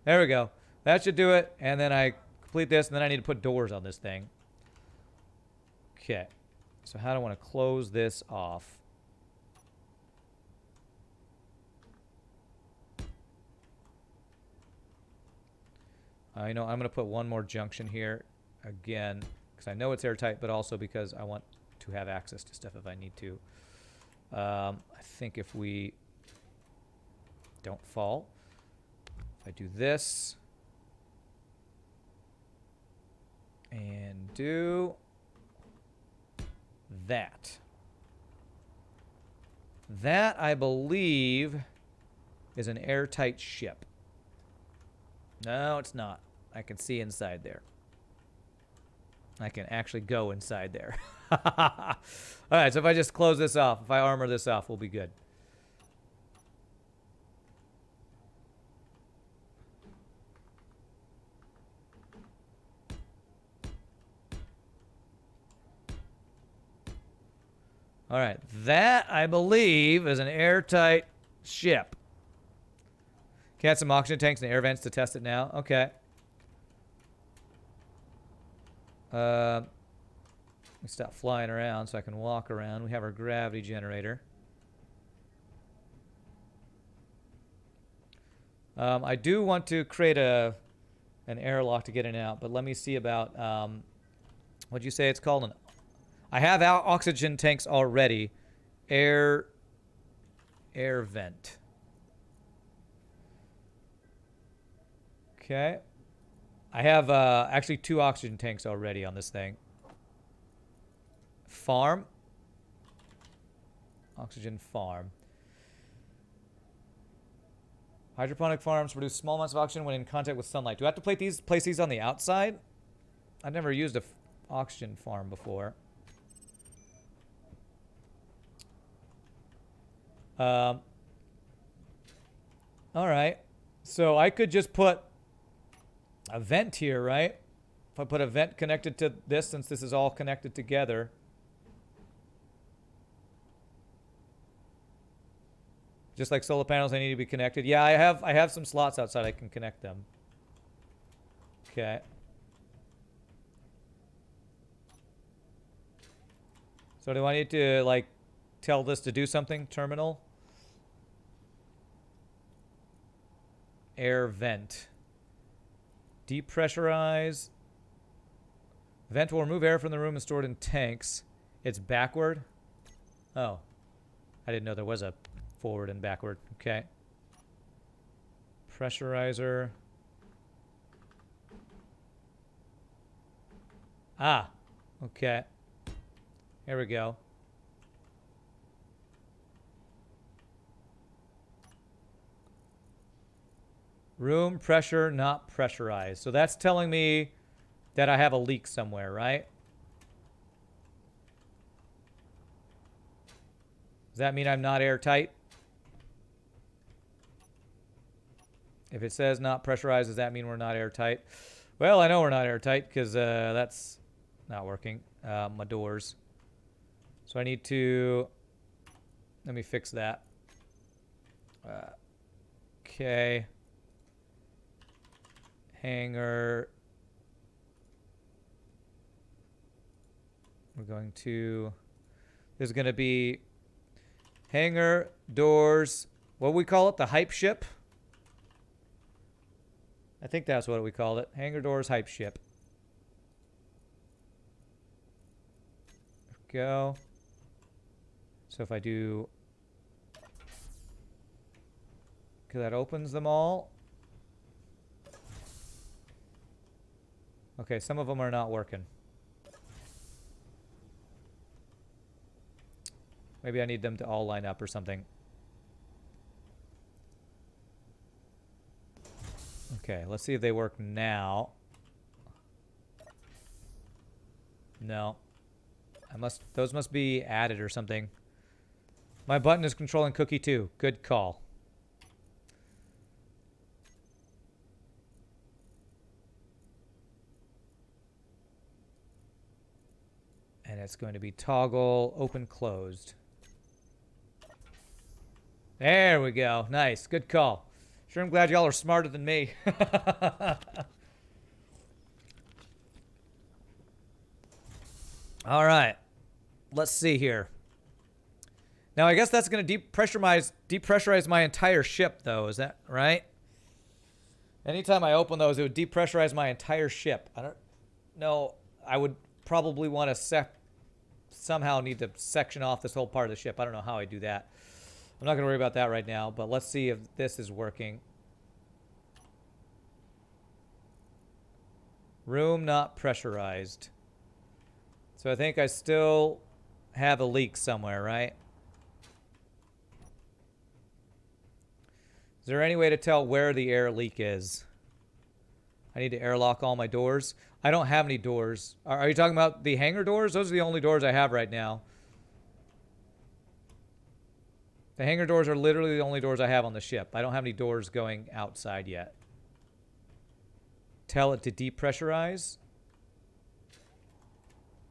There we go. That should do it. And then I complete this, and then I need to put doors on this thing. Okay. So how do I want to close this off? I know I'm going to put one more junction here again because I know it's airtight, but also because I want to have access to stuff if I need to. I think if we don't fall, if I do this and do that, that I believe is an airtight ship. No, it's not. I can see inside there. I can actually go inside there. All right, so if I just close this off, if I armor this off, we'll be good. All right, that, I believe, is an airtight ship. Can I add some oxygen tanks and air vents to test it now? Okay. Let me stop flying around so I can walk around. We have our gravity generator. I do want to create an airlock to get in and out, but let me see about, what'd you say it's called? I have oxygen tanks already. Air vent. Okay. I have actually 2 oxygen tanks already on this thing. Farm. Oxygen farm. Hydroponic farms produce small amounts of oxygen when in contact with sunlight. Do I have to place these on the outside? I've never used a oxygen farm before. All right. So I could just put a vent here, right? If I put a vent connected to this, since this is all connected together. Just like solar panels, they need to be connected. Yeah, I have some slots outside I can connect them. Okay. So do I need to, like, tell this to do something? Terminal. Air vent. Depressurize. Vent will remove air from the room and store it in tanks. It's backward. Oh. I didn't know there was a forward and backward. Okay. Pressurizer. Ah. Okay. Here we go. Room pressure not pressurized. So that's telling me that I have a leak somewhere, right? Does that mean I'm not airtight? If it says not pressurized, does that mean we're not airtight? Well, I know we're not airtight because that's not working. My doors. So I need to... Let me fix that. Okay. Hanger. We're going to... There's going to be hanger, doors. What do we call it? The hype ship? I think that's what we called it. Hanger, doors, hype ship. There we go. So if I do... Okay, that opens them all. Okay, some of them are not working. Maybe I need them to all line up or something. Okay, let's see if they work now. No. Those must be added or something. My button is controlling cookie too. Good call. And it's going to be toggle open closed. There we go. Nice. Good call. Sure, I'm glad y'all are smarter than me. All right. Let's see here. Now, I guess that's going to depressurize my entire ship, though. Is that right? Anytime I open those, it would depressurize my entire ship. I don't know. I would probably want to somehow need to section off this whole part of the ship. I don't know how I do that. I'm not going to worry about that right now, but let's see if this is working. Room not pressurized. So I think I still have a leak somewhere, right? Is there any way to tell where the air leak is? I need to airlock all my doors. I don't have any doors. Are you talking about the hangar doors? Those are the only doors I have right now. The hangar doors are literally the only doors I have on the ship. I don't have any doors going outside yet. Tell it to depressurize.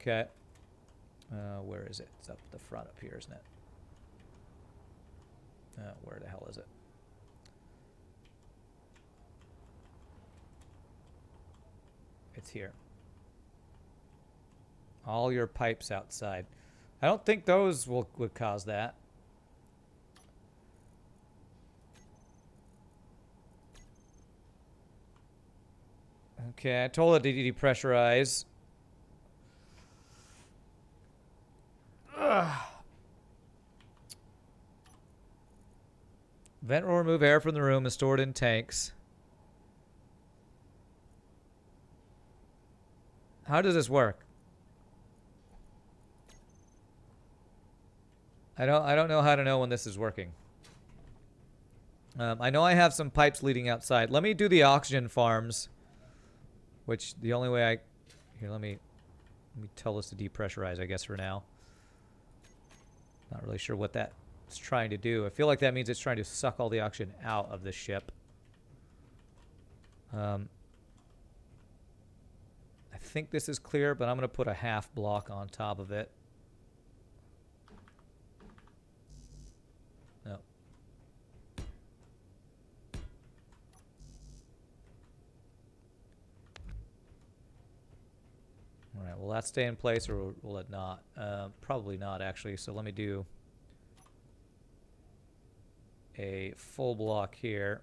Okay. Where is it? It's up the front up here, isn't it? Where the hell is it? It's here. All your pipes outside. I don't think those would cause that. Okay, I told it to depressurize. Ugh. Vent will remove air from the room and store it in tanks. How does this work? I don't know how to know when this is working. I know I have some pipes leading outside. Let me do the oxygen farms. Which the only way here, let me tell this to depressurize, I guess, for now. Not really sure what that's trying to do. I feel like that means it's trying to suck all the oxygen out of the ship. I think this is clear, but I'm going to put a half block on top of it. No. All right, will that stay in place or will it not? Probably not, actually. So let me do a full block here.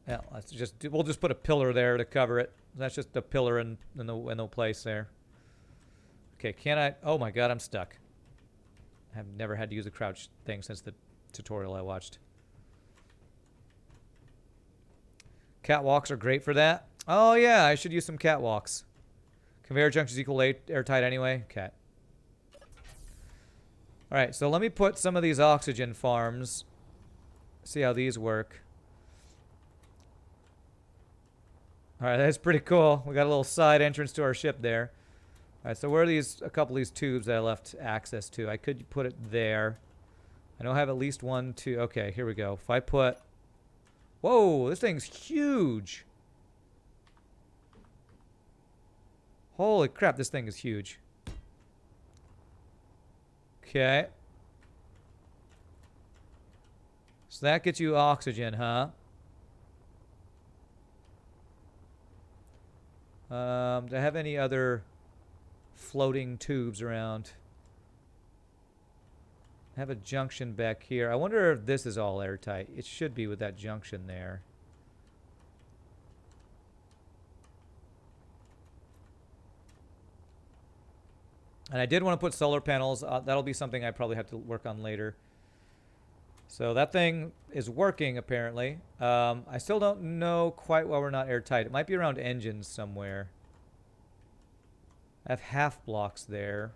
Yeah, we'll just put a pillar there to cover it. That's just a pillar in the place there. Okay, can I? Oh my God, I'm stuck. I've never had to use the crouch thing since the tutorial I watched. Catwalks are great for that. Oh yeah, I should use some catwalks. Conveyor junctions equal airtight anyway. Okay. All right, so let me put some of these oxygen farms. See how these work. All right, that's pretty cool. We got a little side entrance to our ship there. All right, so where are these? A couple of these tubes that I left access to. I could put it there. I know I have at least 1, 2. Okay, here we go. If I put... Whoa, this thing's huge. Holy crap, this thing is huge. Okay. So that gets you oxygen, huh? Do I have any other floating tubes around? I have a junction back here. I wonder if this is all airtight. It should be with that junction there. And I did want to put solar panels. That'll be something I probably have to work on later. So that thing is working, apparently. I still don't know quite why we're not airtight. It might be around engines somewhere. I have half blocks there.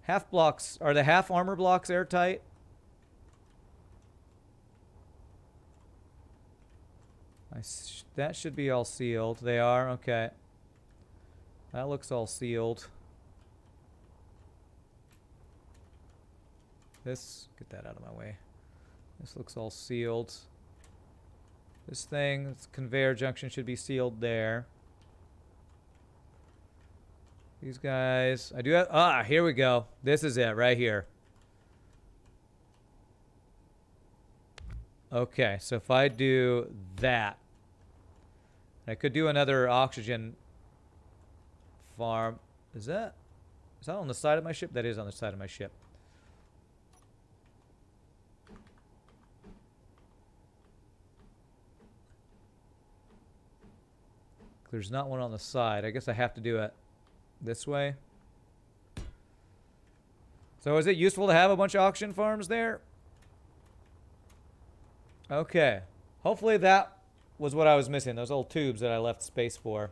Half blocks. Are the half armor blocks airtight? That should be all sealed. They are? Okay. That looks all sealed. This, get that out of my way. This looks all sealed. This thing, this conveyor junction should be sealed there. These guys, I do have, here we go. This is it right here. Okay, so if I do that, I could do another oxygen farm. Is that on the side of my ship? That is on the side of my ship. There's not one on the side. I guess I have to do it this way. So is it useful to have a bunch of oxygen farms there? Okay. Hopefully that was what I was missing. Those old tubes that I left space for.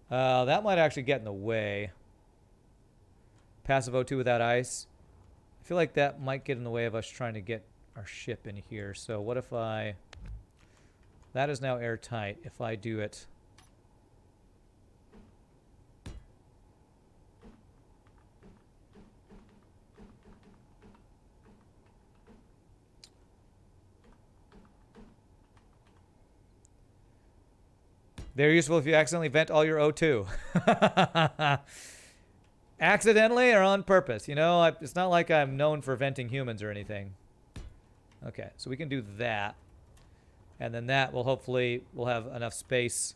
That might actually get in the way. Passive O2 without ice. I feel like that might get in the way of us trying to get our ship in here. So what if I... That is now airtight. If I do it... They're useful if you accidentally vent all your O2. Accidentally or on purpose? You know, it's not like I'm known for venting humans or anything. Okay, so we can do that. And then that will hopefully, we'll have enough space.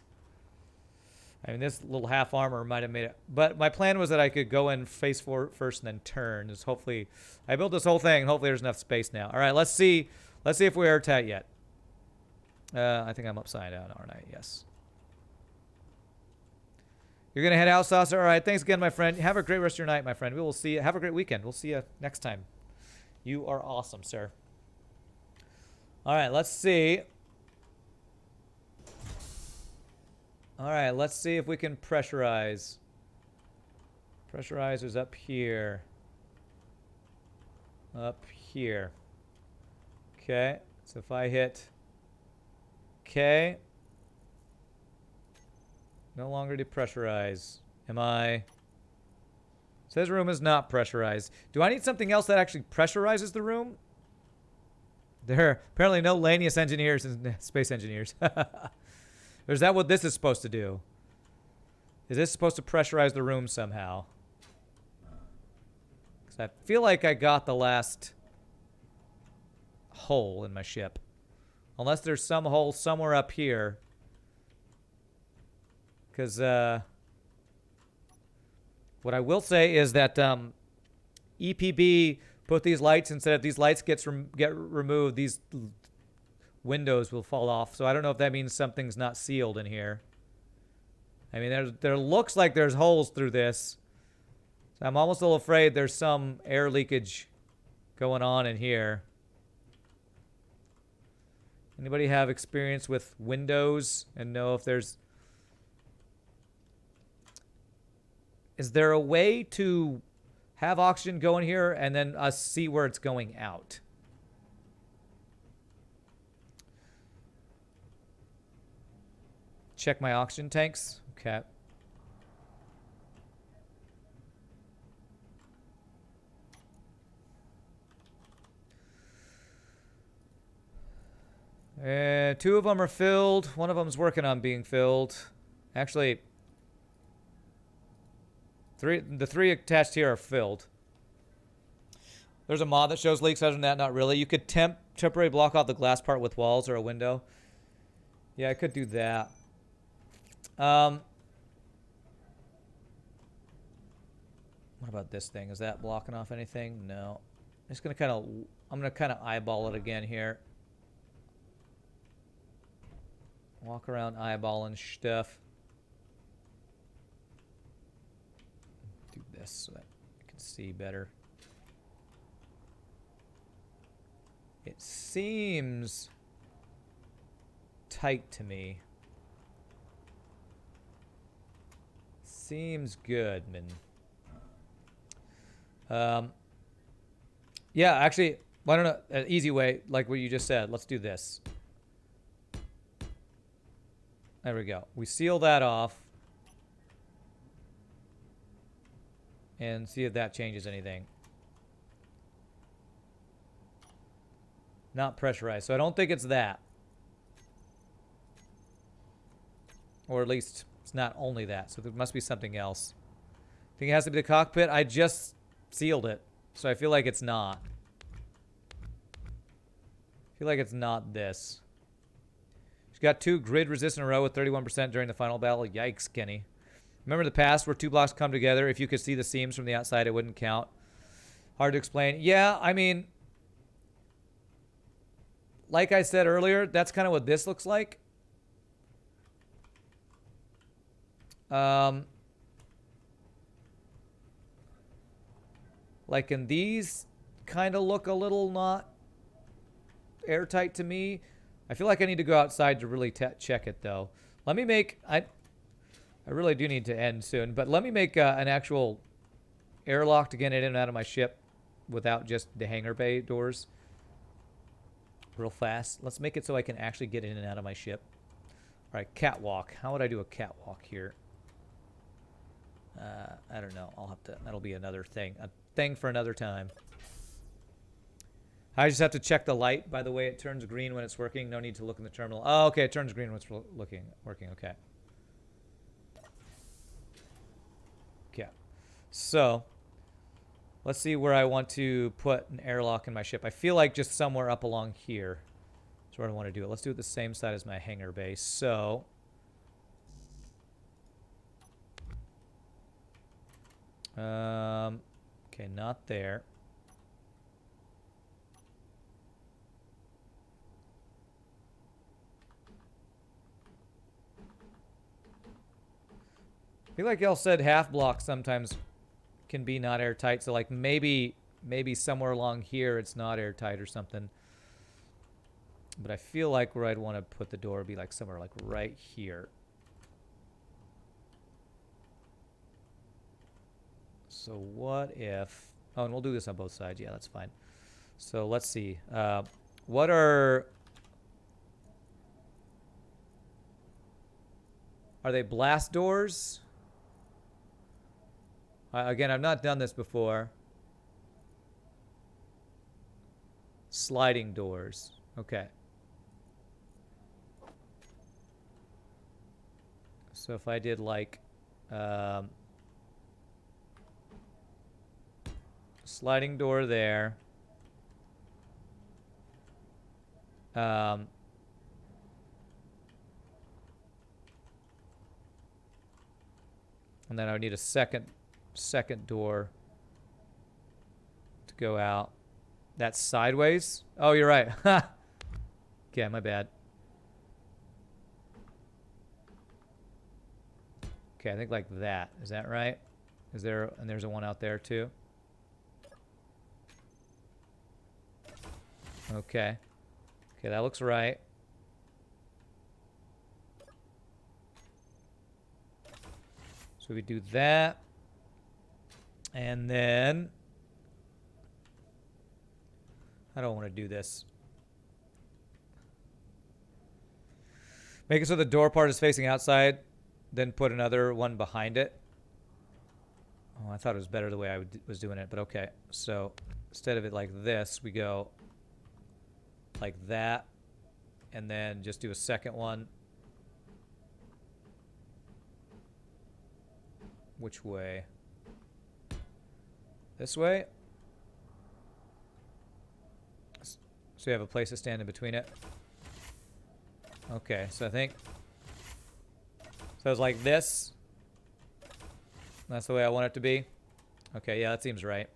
I mean, this little half armor might have made it. But my plan was that I could go in face forward first and then turn. Just hopefully, I built this whole thing and hopefully there's enough space now. All right, let's see. Let's see if we're airtight yet. I think I'm upside down, aren't I? Yes. You're going to head out, Saucer? All right. Thanks again, my friend. Have a great rest of your night, my friend. We will see you. Have a great weekend. We'll see you next time. You are awesome, sir. All right. Let's see. All right. Let's see if we can pressurize. Pressurizer's up here. Up here. Okay. So if I hit K... No longer depressurize. Am I... Says room is not pressurized. Do I need something else that actually pressurizes the room? There are apparently no Lanius engineers and space engineers. Or is that what this is supposed to do? Is this supposed to pressurize the room somehow? Because I feel like I got the last hole in my ship. Unless there's some hole somewhere up here. Because what I will say is that EPB put these lights, instead of these lights get removed, these windows will fall off. So I don't know if that means something's not sealed in here. I mean, there looks like there's holes through this. So I'm almost a little afraid there's some air leakage going on in here. Anybody have experience with windows and know if there's... Is there a way to have oxygen go in here and then us see where it's going out? Check my oxygen tanks. Okay. Two of them are filled. One of them's working on being filled. Actually, the three attached here are filled. There's a mod that shows leaks. Other than that, not really. You could temporarily block off the glass part with walls or a window. Yeah, I could do that. What about this thing? Is that blocking off anything? No. I'm gonna kind of eyeball it again here. Walk around eyeballing stuff. Do this so that I can see better. It seems tight to me. Seems good, man. Yeah, actually, why don't an easy way, like what you just said. Let's do this. There we go. We seal that off. And see if that changes anything. Not pressurized. So I don't think it's that. Or at least it's not only that. So there must be something else. I think it has to be the cockpit. I just sealed it. So I feel like it's not. I feel like it's not this. She's got 2 grid resist in a row with 31% during the final battle. Yikes, Kenny. Remember the past where 2 blocks come together? If you could see the seams from the outside, it wouldn't count. Hard to explain. Yeah, I mean, like I said earlier, that's kind of what this looks like. Like in these kind of look a little not airtight to me. I feel like I need to go outside to really check it though. Let me make, I really do need to end soon, but let me make an actual airlock to get in and out of my ship without just the hangar bay doors real fast. Let's make it so I can actually get in and out of my ship. All right, catwalk. How would I do a catwalk here? I don't know. I'll have to, that'll be another thing. A thing for another time. I just have to check the light. By the way, it turns green when it's working. No need to look in the terminal. Oh, okay. It turns green when it's working. Okay. Okay. So, let's see where I want to put an airlock in my ship. I feel like just somewhere up along here. That's where I want to do it. Let's do it the same side as my hangar base. So, okay, not there. I feel like y'all said half blocks sometimes can be not airtight, so like maybe somewhere along here it's not airtight or something. But I feel like where I'd want to put the door would be like somewhere like right here. So what if... Oh, and we'll do this on both sides. Yeah, that's fine. So let's see. What are... Are they blast doors? Again, I've not done this before. Sliding doors. Okay. So if I did like... sliding door there. And then I would need a second door to go out. That's sideways? Oh, you're right. Okay, my bad. Okay, I think like that. Is that right? Is there, and there's a one out there too? Okay. Okay, that looks right. So we do that. And then I don't want to do this. Make it so the door part is facing outside, then put another one behind it. Oh, I thought it was better the way I was doing it, but okay. So instead of it like this, we go like that, and then just do a second one. Which way? This way? So you have a place to stand in between it. Okay, so I think... So it's like this. That's the way I want it to be. Okay, yeah, that seems right.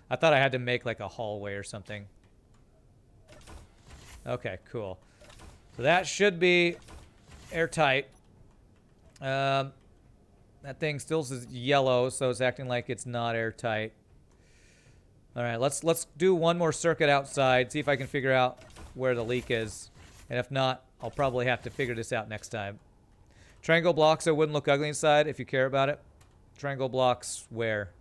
I thought I had to make like a hallway or something. Okay, cool. So that should be airtight. That thing still is yellow, so it's acting like it's not airtight. All right, let's do one more circuit outside, see if I can figure out where the leak is. And if not, I'll probably have to figure this out next time. Triangle blocks so it wouldn't look ugly inside if you care about it. Triangle blocks where?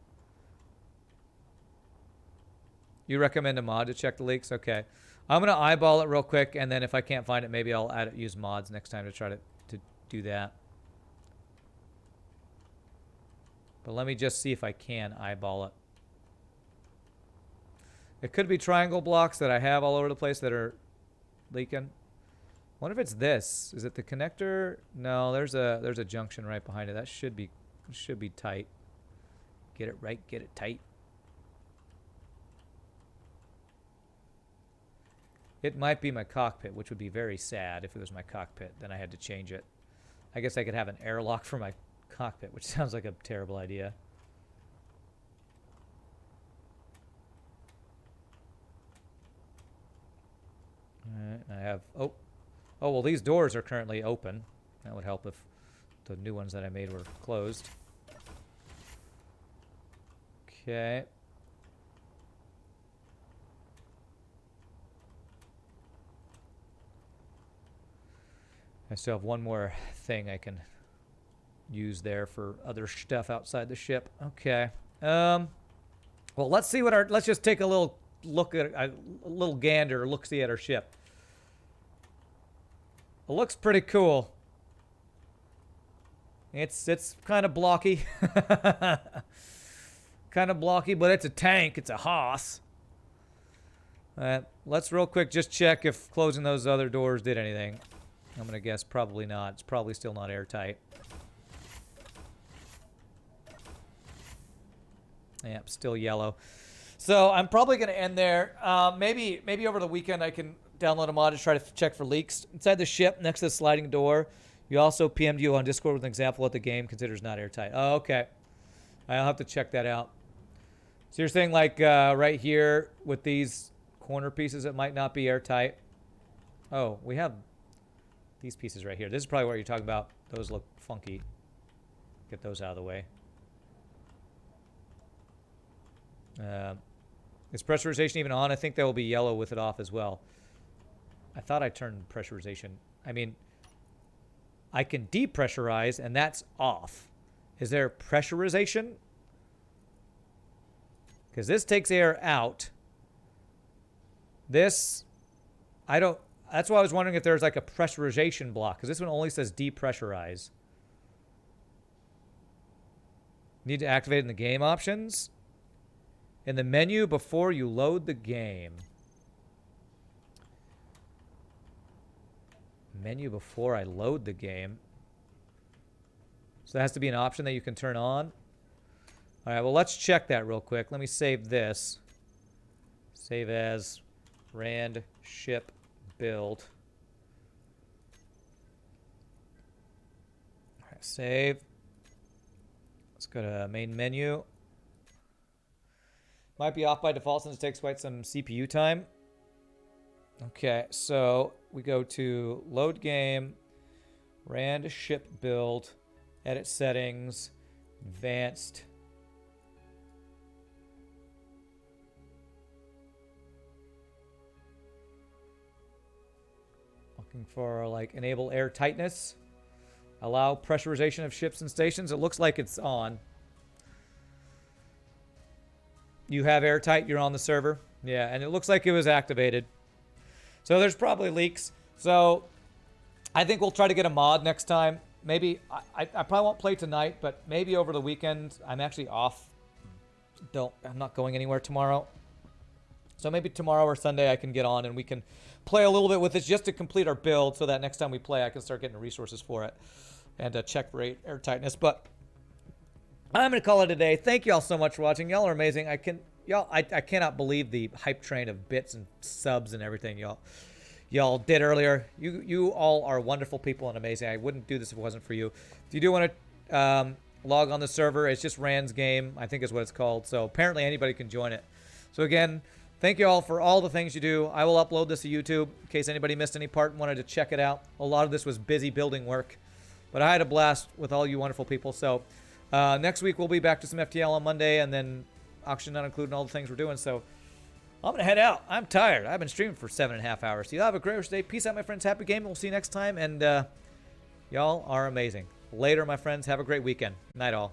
You recommend a mod to check the leaks? Okay. I'm going to eyeball it real quick, and then if I can't find it, maybe I'll use mods next time to try to do that. But let me just see if I can eyeball it. It could be triangle blocks that I have all over the place that are leaking. I wonder if it's this. Is it the connector? No, there's a junction right behind it. That should be tight. Get it right, get it tight. It might be my cockpit, which would be very sad if it was my cockpit. Then I had to change it. I guess I could have an airlock for my cockpit, which sounds like a terrible idea. Alright, I have... Oh, well, these doors are currently open. That would help if the new ones that I made were closed. Okay. I still have one more thing I can use there for other stuff outside the ship. Okay. Well, let's see what let's just take a little look at a little gander, look-see at our ship. It looks pretty cool. It's kind of blocky. Kind of blocky, but it's a tank. It's a hoss. Let's real quick just check if closing those other doors did anything. I'm going to guess probably not. It's probably still not airtight. Yep, still yellow. So I'm probably going to end there. Maybe over the weekend I can download a mod to try to check for leaks. Inside the ship, next to the sliding door, you also PM'd you on Discord with an example of what the game considers not airtight. Oh, okay. I'll have to check that out. So you're saying like right here with these corner pieces, it might not be airtight. Oh, we have these pieces right here. This is probably what you're talking about. Those look funky. Get those out of the way. Is pressurization even on? I think that will be yellow with it off as well. I thought I turned pressurization. I mean, I can depressurize, and that's off. Is there pressurization? Because this takes air out. This, I don't... That's why I was wondering if there's like a pressurization block, because this one only says depressurize. Need to activate it in the game options. In the menu before you load the game. Menu before I load the game. So that has to be an option that you can turn on. All right, well, let's check that real quick. Let me save this. Save as rand ship build. All right, save. Let's go to main menu. Might be off by default since it takes quite some CPU time. Okay, so we go to load game, rand ship build, edit settings, advanced. Looking for like enable air tightness, allow pressurization of ships and stations. It looks like it's on. You have airtight. You're on the server. Yeah, and it looks like it was activated. So there's probably leaks. So I think we'll try to get a mod next time. Maybe I probably won't play tonight, but maybe over the weekend. I'm actually off. I'm not going anywhere tomorrow. So maybe tomorrow or Sunday I can get on and we can play a little bit with this just to complete our build so that next time we play I can start getting resources for it and check for air tightness. But I'm going to call it a day. Thank you all so much for watching. Y'all are amazing. I cannot believe the hype train of bits and subs and everything y'all did earlier. You all are wonderful people and amazing. I wouldn't do this if it wasn't for you. If you do want to log on the server, it's just Rand's game, I think is what it's called. So apparently anybody can join it. So again, thank you all for all the things you do. I will upload this to YouTube in case anybody missed any part and wanted to check it out. A lot of this was busy building work, but I had a blast with all you wonderful people. So next week we'll be back to some FTL on Monday and then auction not including all the things we're doing. So I'm going to head out. I'm tired. I've been streaming for 7.5 hours. So y'all have a great rest of the day. Peace out, my friends. Happy gaming. We'll see you next time. And y'all are amazing. Later, my friends. Have a great weekend. Night all.